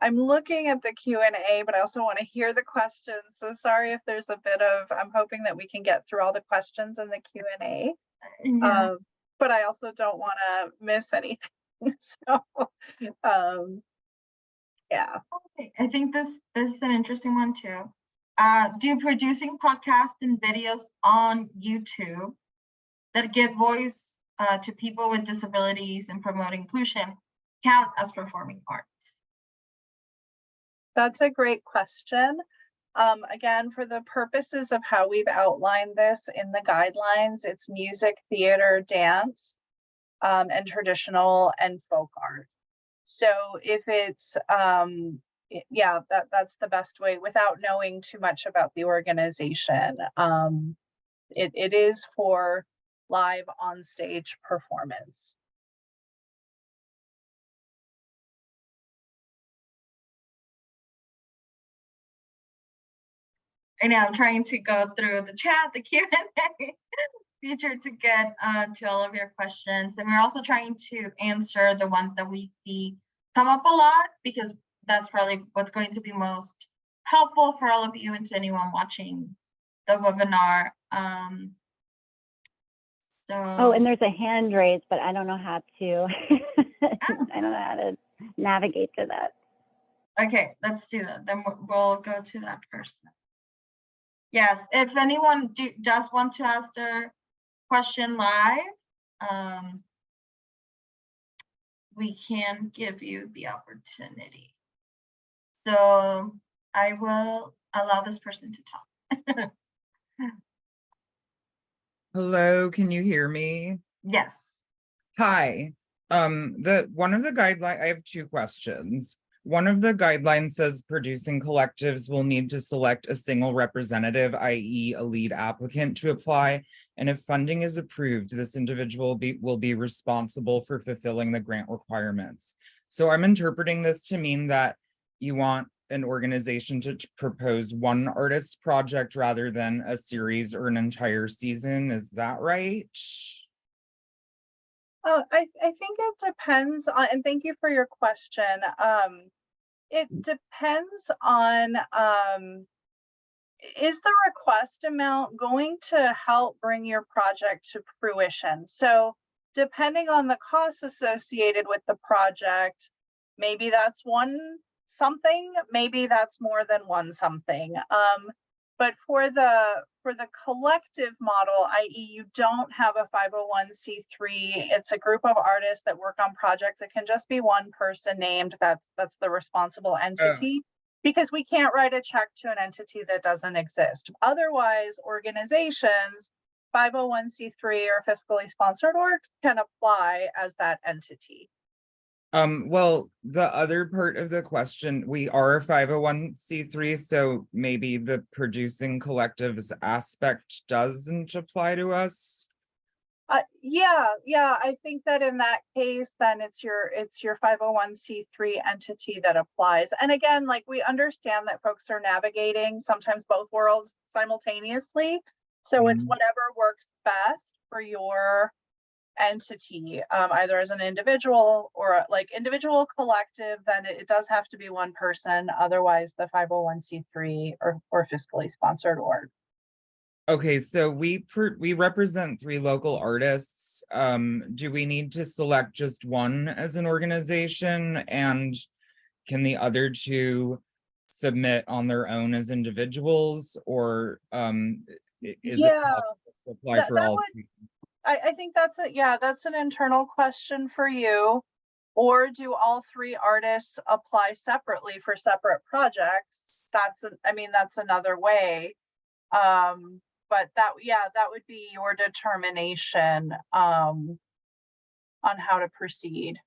I'm looking at the Q&A, but I also want to hear the questions. So sorry if there's a bit of, I'm hoping that we can get through all the questions in the Q&A. Yeah. But I also don't want to miss anything. So yeah. Okay. I think this is an interesting one too. Do producing podcasts and videos on YouTube that give voice to people with disabilities and promote inclusion count as performing arts? That's a great question. Again, for the purposes of how we've outlined this in the guidelines, it's music, theater, dance, and traditional and folk art. So if it's, yeah, that's the best way without knowing too much about the organization. It is for live on stage performance. I know I'm trying to go through the chat, the Q&A feature to get to all of your questions. And we're also trying to answer the ones that we see come up a lot, because that's probably what's going to be most helpful for all of you and to anyone watching the webinar. Oh, and there's a hand raised, but I don't know how to, I don't know how to navigate to that. Okay, let's do that. Then we'll go to that first. Yes, if anyone does want to ask their question live, we can give you the opportunity. So I will allow this person to talk. Hello, can you hear me? Yes. Hi. One of the guidelines, I have two questions. One of the guidelines says producing collectives will need to select a single representative, i.e. a lead applicant, to apply. And if funding is approved, this individual will be responsible for fulfilling the grant requirements. So I'm interpreting this to mean that you want an organization to propose one artist project rather than a series or an entire season. Is that right? I think it depends on, and thank you for your question. It depends on, is the request amount going to help bring your project to fruition? So depending on the costs associated with the project, maybe that's one something, maybe that's more than one something. But for the collective model, i.e. you don't have a 501c3, it's a group of artists that work on projects. It can just be one person named, that's the responsible entity, because we can't write a check to an entity that doesn't exist. Otherwise, organizations, 501c3 or fiscally sponsored orgs can apply as that entity. Well, the other part of the question, we are a 501c3, so maybe the producing collectives aspect doesn't apply to us. Yeah, I think that in that case, then it's your 501c3 entity that applies. And again, like, we understand that folks are navigating sometimes both worlds simultaneously. So it's whatever works best for your entity, either as an individual or like individual collective, then it does have to be one person, otherwise the 501c3 or fiscally sponsored org. Okay, so we represent 3 local artists. Do we need to select just one as an organization, and can the other 2 submit on their own as individuals, or is it possible to apply for all? I think that's that's an internal question for you. Or do all 3 artists apply separately for separate projects? That's another way. But that would be your determination on how to proceed.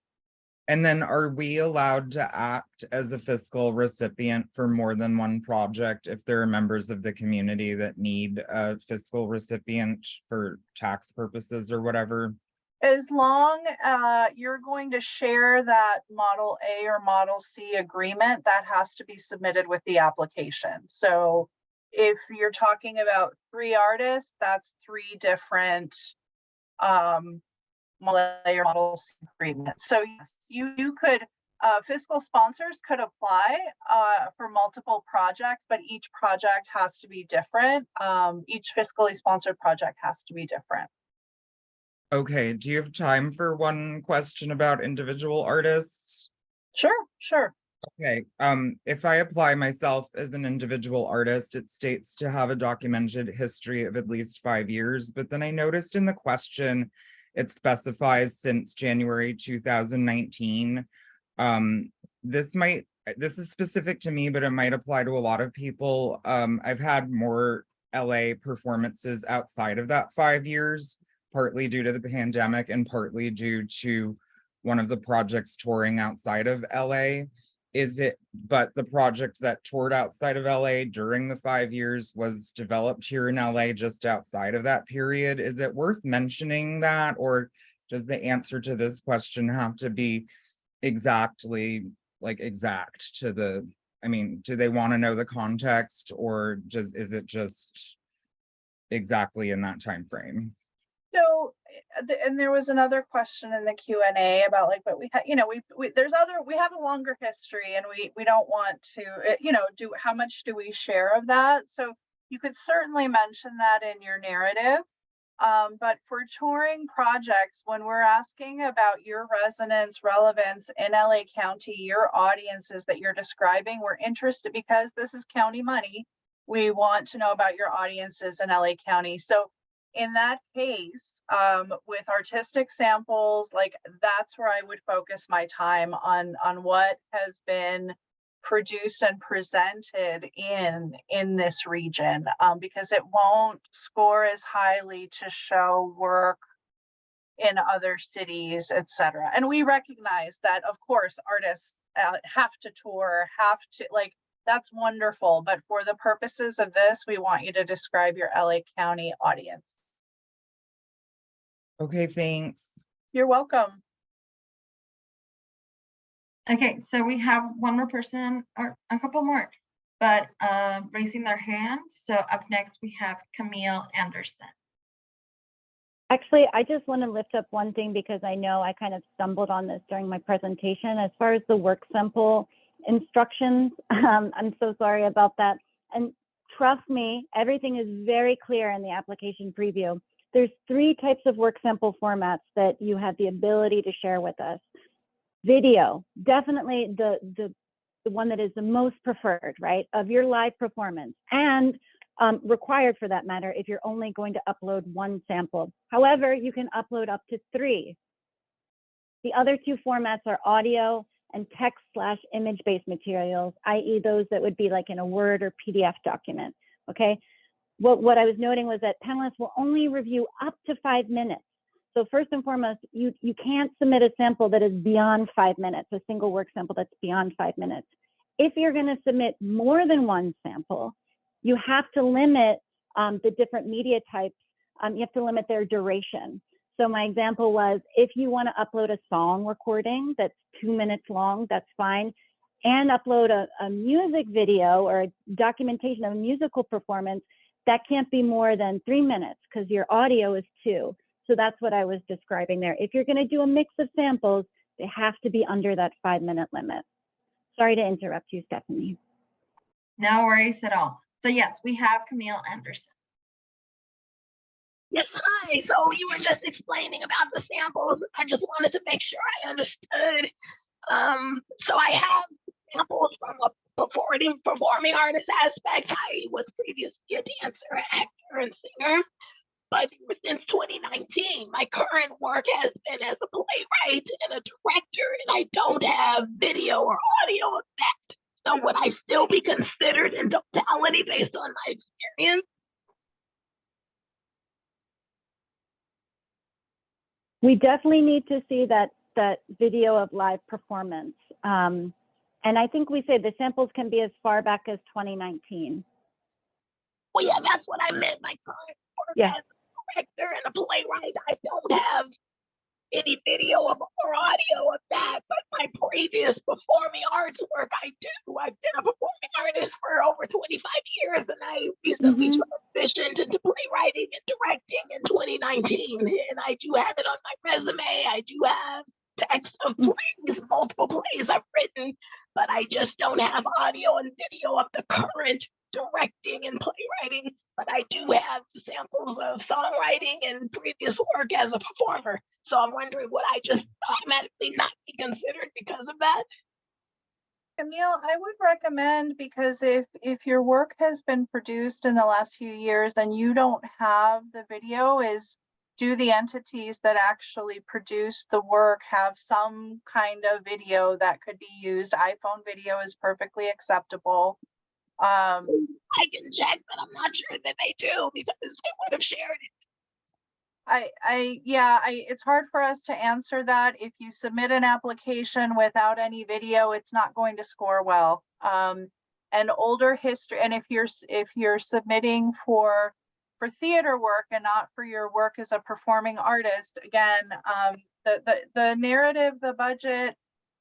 And then are we allowed to act as a fiscal recipient for more than one project if there are members of the community that need a fiscal recipient for tax purposes or whatever? As long you're going to share that Model A or Model C agreement, that has to be submitted with the application. So if you're talking about 3 artists, that's 3 different Model C agreements. So yes, you could, fiscal sponsors could apply for multiple projects, but each project has to be different. Each fiscally sponsored project has to be different. Okay, do you have time for one question about individual artists? Sure. Okay, if I apply myself as an individual artist, it states to have a documented history of at least 5 years, but then I noticed in the question, it specifies since January 2019. This might this is specific to me, but it might apply to a lot of people. I've had more LA performances outside of that 5 years, partly due to the pandemic and partly due to one of the projects touring outside of LA. But the project that toured outside of LA during the 5 years was developed here in LA just outside of that period. Is it worth mentioning that, or does the answer to this question have to be exactly exact to the, I mean, do they want to know the context, or is it just exactly in that time frame? So, and there was another question in the Q&A about like, but we have, you know, we have a longer history, and we don't want to, you know, how much do we share of that? So you could certainly mention that in your narrative. But for touring projects, when we're asking about your resonance, relevance in LA County, your audiences that you're describing, we're interested because this is county money. We want to know about your audiences in LA County. So in that case, with artistic samples, like that's where I would focus my time on what has been produced and presented in this region, because it won't score as highly to show work in other cities, etc. And we recognize that, of course, artists have to tour, that's wonderful, but for the purposes of this, we want you to describe your LA County audience. Okay, thanks. You're welcome. Okay, so we have one more person, or a couple more, but raising their hands. So up next we have Camille Anderson. Actually, I just want to lift up one thing because I know I kind of stumbled on this during my presentation. As far as the work sample instructions, I'm so sorry about that. And trust me, everything is very clear in the application preview. There's 3 types of work sample formats that you have the ability to share with us. Video, definitely the one that is the most preferred, right, of your live performance, and required for that matter if you're only going to upload 1 sample. However, you can upload up to 3. The other 2 formats are audio and text/image-based materials, i.e. those that would be like in a Word or PDF document, okay? What I was noting was that panelists will only review up to 5 minutes. So first and foremost, you can't submit a sample that is beyond 5 minutes, a single work sample that's beyond 5 minutes. If you're going to submit more than 1 sample, you have to limit the different media types. You have to limit their duration. So my example was, if you want to upload a song recording that's 2 minutes long, that's fine, and upload a music video or a documentation of a musical performance, that can't be more than 3 minutes because your audio is 2. So that's what I was describing there. If you're going to do a mix of samples, they have to be under that 5-minute limit. Sorry to interrupt you, Stephanie. No worries at all. So yes, we have Camille Anderson. Yes, hi. So you were just explaining about the samples. I just wanted to make sure I understood. So I have samples from a performing artist aspect. I was previously a dancer, actor, and singer. But since 2019, my current work has been as a playwright and a director, and I don't have video or audio of that. So would I still be considered in totality based on my experience? We definitely need to see that video of live performance. And I think we say the samples can be as far back as 2019. Well, yeah, that's what I meant. My current work as a director and a playwright, I don't have any video or audio of that, but my previous performing arts work, I do. I've been a performing artist for over 25 years, and I recently transitioned into playwriting and directing in 2019, and I do have it on my resume. I do have text of plays, multiple plays I've written, but I just don't have audio and video of the current directing and playwriting, but I do have samples of songwriting and previous work as a performer. So I'm wondering, would I just automatically not be considered because of that? Camille, I would recommend, because if your work has been produced in the last few years and you don't have the video, is do the entities that actually produce the work have some kind of video that could be used? iPhone video is perfectly acceptable. I can check, but I'm not sure that they do because they would have shared it. It's hard for us to answer that. If you submit an application without any video, it's not going to score well. And older history, and if you're submitting for theater work and not for your work as a performing artist, again, the narrative, the budget,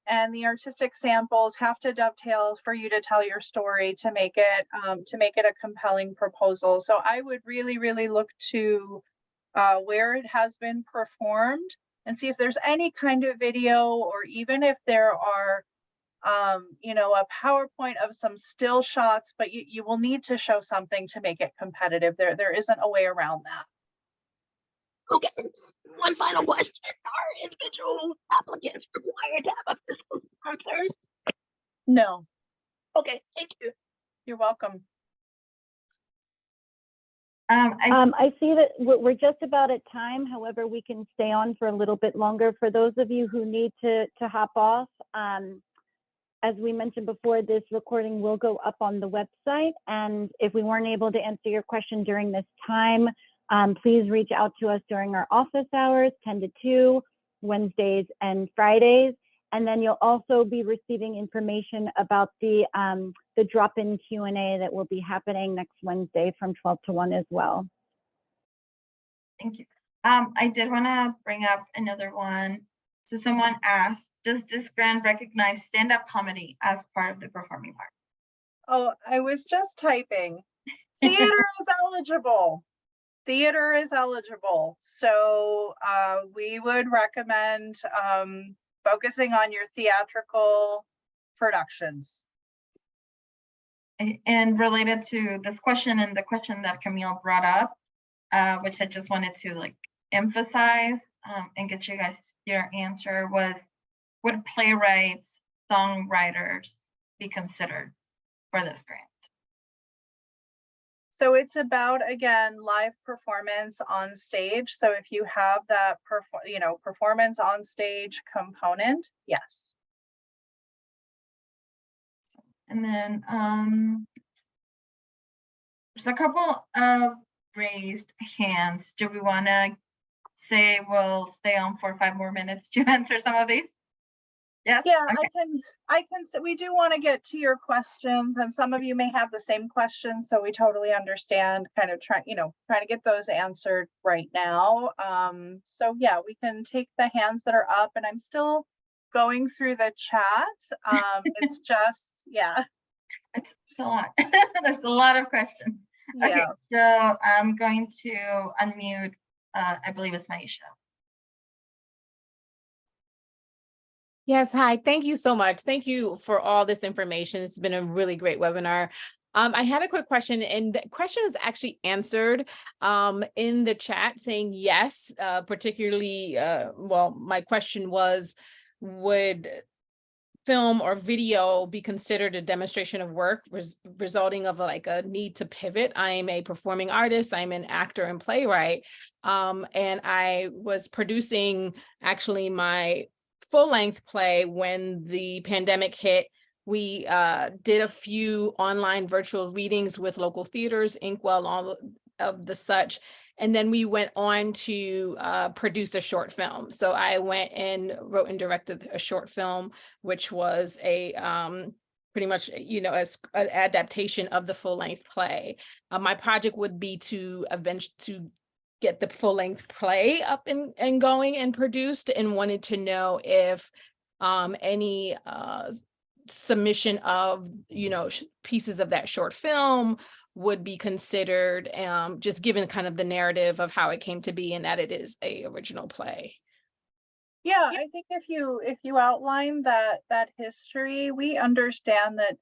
and the artistic samples have to dovetail for you to tell your story to make it a compelling proposal. So I would really, really look to where it has been performed and see if there's any kind of video, or even if there are a PowerPoint of some still shots, but you will need to show something to make it competitive. There isn't a way around that. Okay, one final question. Are individual applicants required to have a fiscal sponsor? No. Okay, thank you. You're welcome. I see that we're just about at time. However, we can stay on for a little bit longer. For those of you who need to hop off, as we mentioned before, this recording will go up on the website. And if we weren't able to answer your question during this time, please reach out to us during our office hours, 10 to 2, Wednesdays and Fridays. And then you'll also be receiving information about the drop-in Q&A that will be happening next Wednesday from 12 to 1 as well. Thank you. I did want to bring up another one. So someone asked, does this grant recognize stand-up comedy as part of the performing arts? Oh, I was just typing. Theater is eligible. Theater is eligible. So we would recommend focusing on your theatrical productions. And related to this question and the question that Camille brought up, which I just wanted to emphasize and get you guys your answer was, would playwrights, songwriters be considered for this grant? So it's about, again, live performance on stage. So if you have that performance on stage component, yes. And then there's a couple of raised hands. Do we want to say we'll stay on for 5 more minutes to answer some of these? Yes. Yeah, okay. I can. We do want to get to your questions, and some of you may have the same questions, so we totally understand. Kind of trying to get those answered right now. So yeah, we can take the hands that are up, and I'm still going through the chat. It's just It's a lot. There's a lot of questions. Yeah. Okay, so I'm going to unmute. I believe it's Maisha. Yes, hi. Thank you so much. Thank you for all this information. It's been a really great webinar. I had a quick question, and the question was actually answered in the chat saying yes, particularly, well, my question was, would film or video be considered a demonstration of work resulting of a need to pivot? I am a performing artist, I'm an actor and playwright, and I was producing actually my full-length play when the pandemic hit. We did a few online virtual readings with local theaters, Inkwell, all of the such, and then we went on to produce a short film. So I went and wrote and directed a short film, which was a pretty much, as an adaptation of the full-length play. My project would be to get the full-length play up and going and produced, and wanted to know if any submission of pieces of that short film would be considered, just given kind of the narrative of how it came to be and that it is a original play. Yeah, I think if you outline that history, we understand that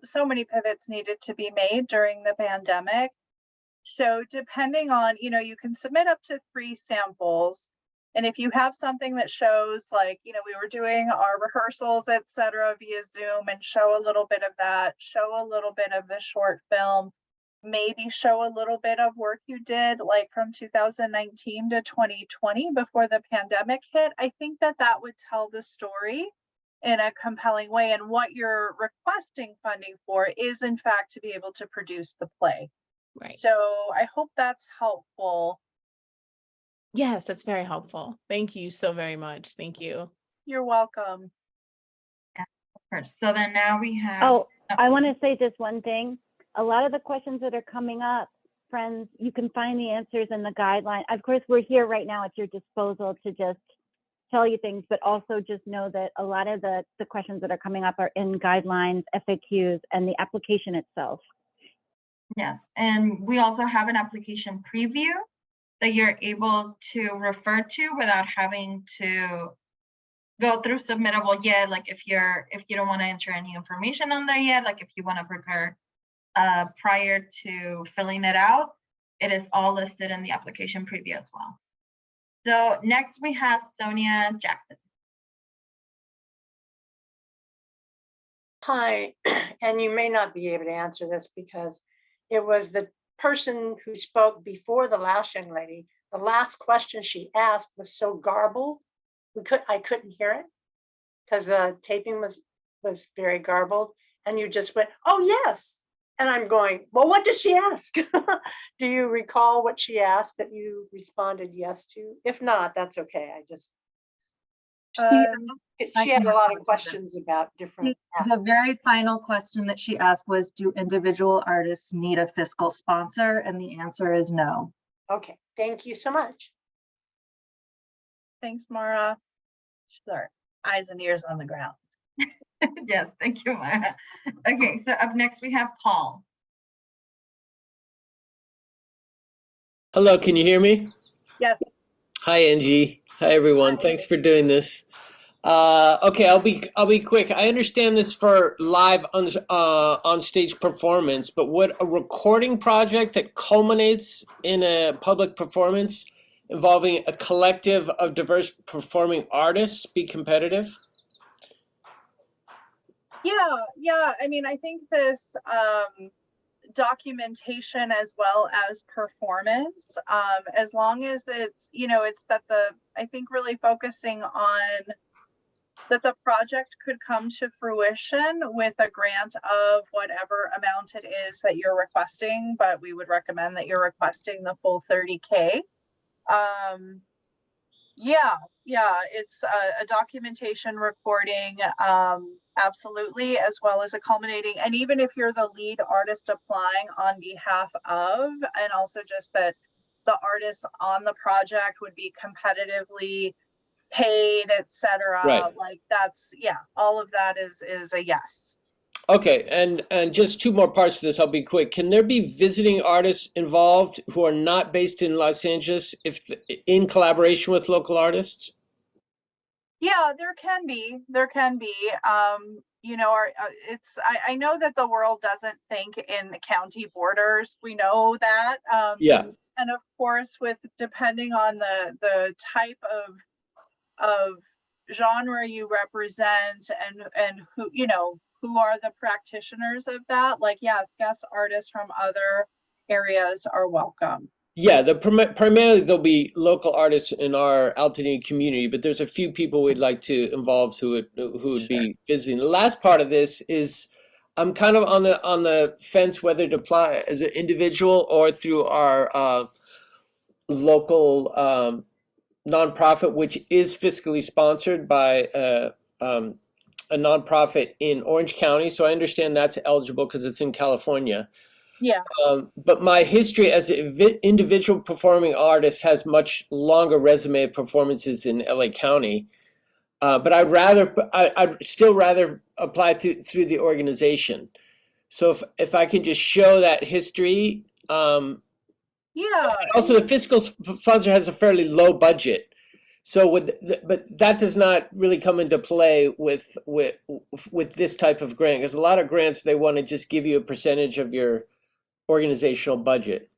so many pivots needed to be made during the pandemic. So depending on, you can submit up to 3 samples. And if you have something that shows we were doing our rehearsals, etc., via Zoom, and show a little bit of that, show a little bit of the short film, maybe show a little bit of work you did like from 2019 to 2020 before the pandemic hit, I think that that would tell the story in a compelling way. And what you're requesting funding for is in fact to be able to produce the play. Right. So I hope that's helpful. Yes, that's very helpful. Thank you so very much. Thank you. You're welcome. Of course. So then now we have. Oh, I want to say just one thing. A lot of the questions that are coming up, friends, you can find the answers in the guideline. Of course, we're here right now at your disposal to just tell you things, but also just know that a lot of the questions that are coming up are in guidelines, FAQs, and the application itself. Yes, and we also have an application preview that you're able to refer to without having to go through submittable yet. Like if you don't want to enter any information on there yet, like if you want to prepare prior to filling it out, it is all listed in the application preview as well. So next we have Sonia Jackson. Hi, and you may not be able to answer this because it was the person who spoke before the last young lady. The last question she asked was so garbled, I couldn't hear it because the taping was very garbled, and you just went, "Oh yes," and I'm going, "Well, what did she ask?" Do you recall what she asked that you responded yes to? If not, that's okay. She had a lot of questions about different The very final question that she asked was, do individual artists need a fiscal sponsor? And the answer is no. Okay, thank you so much. Thanks, Mara. She's our eyes and ears on the ground. Yes, thank you, Mara. Okay, so up next we have Paul. Hello, can you hear me? Yes. Hi, Angie. Hi, everyone. Thanks for doing this. Okay, I'll be quick. I understand this for live on stage performance, but would a recording project that culminates in a public performance involving a collective of diverse performing artists be competitive? Yeah. I mean, I think this documentation as well as performance, as long as it's, it's that I think really focusing on that the project could come to fruition with a grant of whatever amount it is that you're requesting, but we would recommend that you're requesting the full 30K. Yeah, it's a documentation recording, absolutely, as well as a culminating, and even if you're the lead artist applying on behalf of, and also just that the artists on the project would be competitively paid, etc. Right. Like that's, yeah, all of that is a yes. Okay, and just two more parts to this. I'll be quick. Can there be visiting artists involved who are not based in Los Angeles, in collaboration with local artists? Yeah, there can be. I know that the world doesn't think in county borders. We know that. Yeah. And of course, depending on the type of genre you represent and who are the practitioners of that, like, yes, guest artists from other areas are welcome. Yeah, primarily there'll be local artists in our Altadena community, but there's a few people we'd like to involve who would be visiting. The last part of this is I'm kind of on the fence whether to apply as an individual or through our local nonprofit, which is fiscally sponsored by a nonprofit in Orange County. So I understand that's eligible because it's in California. Yeah. But my history as an individual performing artist has much longer resume of performances in LA County. But I'd still rather apply through the organization. So if I can just show that history. Yeah. Also, the fiscal sponsor has a fairly low budget. So but that does not really come into play with this type of grant, because a lot of grants, they want to just give you a percentage of your organizational budget.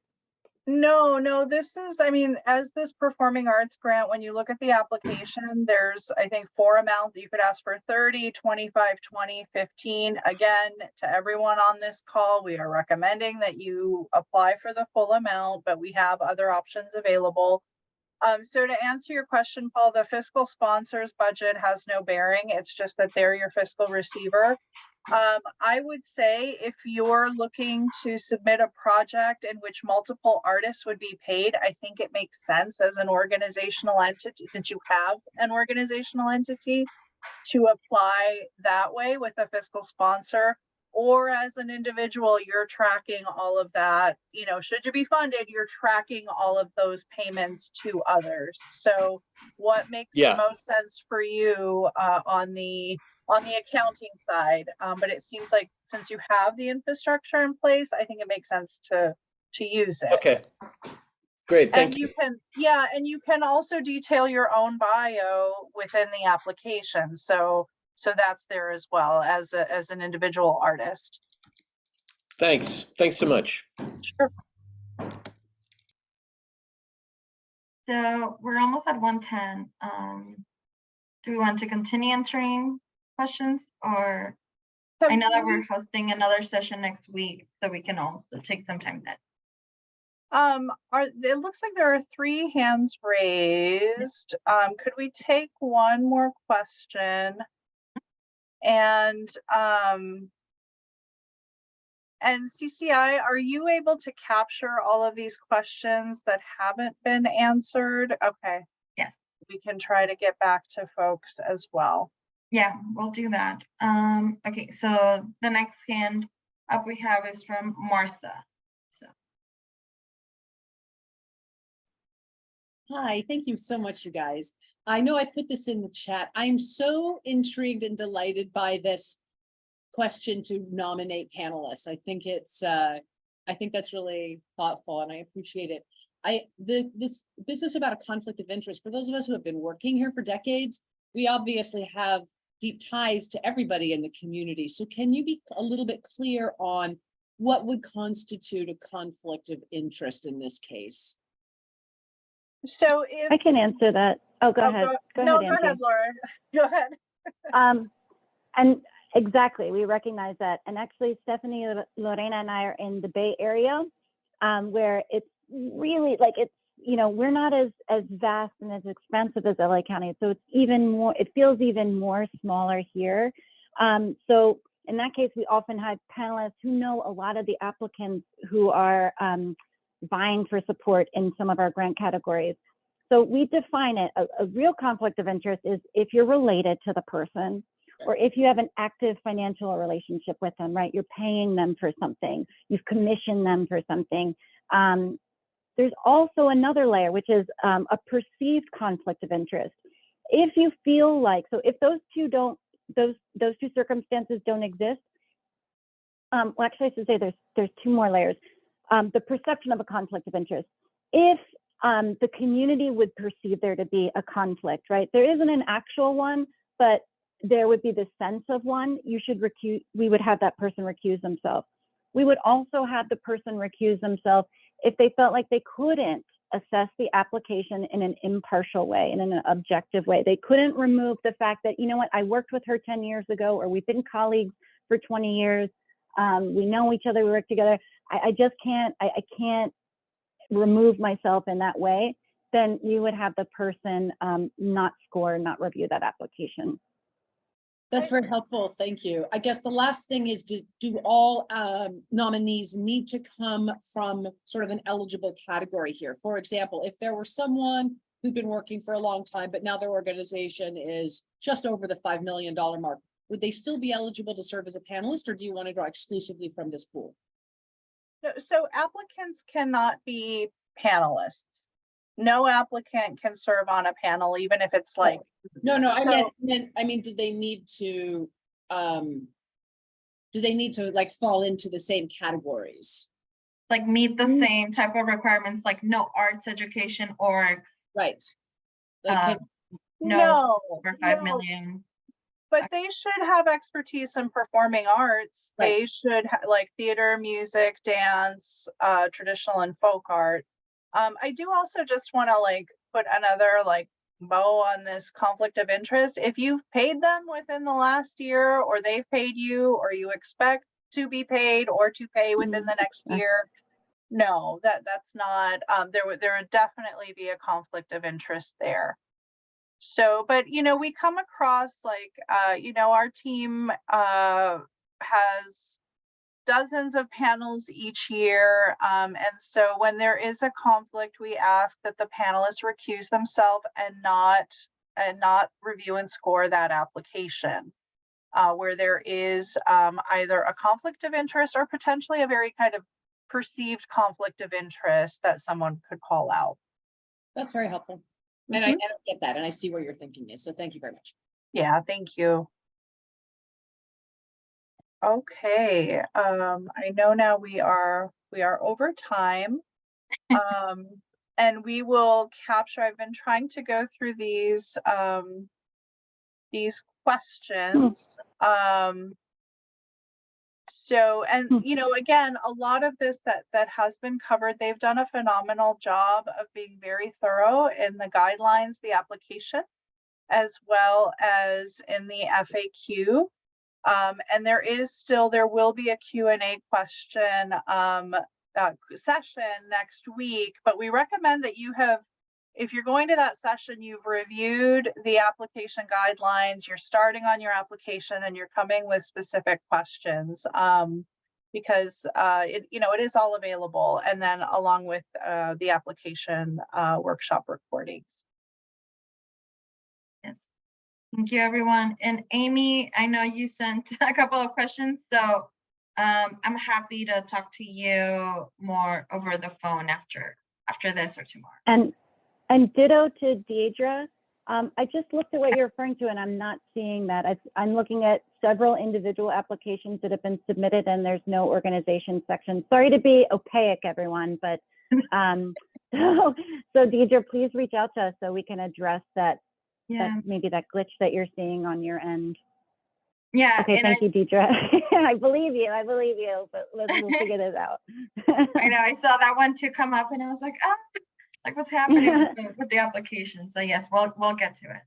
No, this is, I mean, as this performing arts grant, when you look at the application, there's, I think, 4 amounts. You could ask for 30, 25, 20, 15. Again, to everyone on this call, we are recommending that you apply for the full amount, but we have other options available. So to answer your question, Paul, the fiscal sponsors budget has no bearing. It's just that they're your fiscal receiver. I would say if you're looking to submit a project in which multiple artists would be paid, I think it makes sense as an organizational entity, since you have an organizational entity, to apply that way with a fiscal sponsor. Or as an individual, you're tracking all of that. You know, should you be funded, you're tracking all of those payments to others. So what makes the Yeah. most sense for you on the accounting side? But it seems like since you have the infrastructure in place, I think it makes sense to use it. Okay. Great, thank And you. you can, yeah, and you can also detail your own bio within the application. So that's there as well as an individual artist. Thanks so much. Sure. So we're almost at 1:10. Do we want to continue answering questions, or I know that we're hosting another session next week, so we can also take some time then. It looks like there are 3 hands raised. Could we take one more question? And CCI, are you able to capture all of these questions that haven't been answered? Okay. Yes. We can try to get back to folks as well. Yeah, we'll do that. Okay, so the next hand up we have is from Martha. So. Hi, thank you so much, you guys. I know I put this in the chat. I'm so intrigued and delighted by this question to nominate panelists. I think that's really thoughtful and I appreciate it. This business about a conflict of interest, for those of us who have been working here for decades, we obviously have deep ties to everybody in the community. So can you be a little bit clear on what would constitute a conflict of interest in this case? So if I can answer that. Oh, go ahead. Go ahead, Laura. Go ahead. And exactly, we recognize that. And actually, Stephanie, Lorena, and I are in the Bay Area, where it's really like we're not as vast and as expensive as LA County, so it's even more. It feels even more smaller here. So in that case, we often have panelists who know a lot of the applicants who are vying for support in some of our grant categories. So we define it, a real conflict of interest is if you're related to the person, or if you have an active financial relationship with them, right? You're paying them for something, you've commissioned them for something. There's also another layer, which is a perceived conflict of interest. If you feel like, so if those two circumstances don't exist, well, actually I should say there's 2 more layers. The perception of a conflict of interest. If the community would perceive there to be a conflict, right? There isn't an actual one, but there would be the sense of one. We would have that person recuse themselves. We would also have the person recuse themselves if they felt like they couldn't assess the application in an impartial way, in an objective way. They couldn't remove the fact that, you know what, I worked with her 10 years ago, or we've been colleagues for 20 years. We know each other, we work together. I just can't, I can't remove myself in that way. Then you would have the person not score, not review that application. That's very helpful. Thank you. I guess the last thing is, do all nominees need to come from sort of an eligible category here? For example, if there were someone who'd been working for a long time, but now their organization is just over the $5 million mark, would they still be eligible to serve as a panelist, or do you want to draw exclusively from this pool? No, so applicants cannot be panelists. No applicant can serve on a panel, even if it's like. No, I mean, do they need to like fall into the same categories? Like meet the same type of requirements, like no arts education or right. Like no over 5 million. But they should have expertise in performing arts. Right. They should like theater, music, dance, traditional and folk art. I do also just want to like put another like bow on this conflict of interest. If you've paid them within the last year, or they've paid you, or you expect to be paid or to pay within the next year, no, that's not, there would definitely be a conflict of interest there. So, but you know, we come across like, you know, our team has dozens of panels each year. And so when there is a conflict, we ask that the panelists recuse themselves and not review and score that application. Where there is either a conflict of interest or potentially a very kind of perceived conflict of interest that someone could call out. That's very helpful. And I get that, and I see where your thinking is. So thank you very much. Yeah, thank you. Okay, I know now we are over time. And we will capture, I've been trying to go through these questions. So, and you know, again, a lot of this that has been covered, they've done a phenomenal job of being very thorough in the guidelines, the application, as well as in the FAQ. And there will be a Q&A question session next week, but we recommend that if you're going to that session, you've reviewed the application guidelines, you're starting on your application, and you're coming with specific questions, because it is all available, and then along with the application workshop recordings. Yes. Thank you, everyone. And Amy, I know you sent a couple of questions, so I'm happy to talk to you more over the phone after this or tomorrow. And ditto to Deidre. I just looked at what you're referring to, and I'm not seeing that. I'm looking at several individual applications that have been submitted, and there's no organization section. Sorry to be opaque, everyone, but so Deidre, please reach out to us so we can address that. Yeah. Maybe that glitch that you're seeing on your end. Yeah. Okay, thank you, Deidre. I believe you, but we'll figure this out. I know, I saw that one too come up, and I was like, like what's happening with the application? So yes, we'll get to it.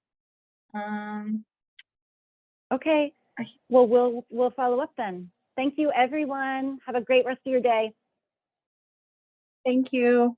Okay, well, we'll follow up then. Thank you, everyone. Have a great rest of your day. Thank you.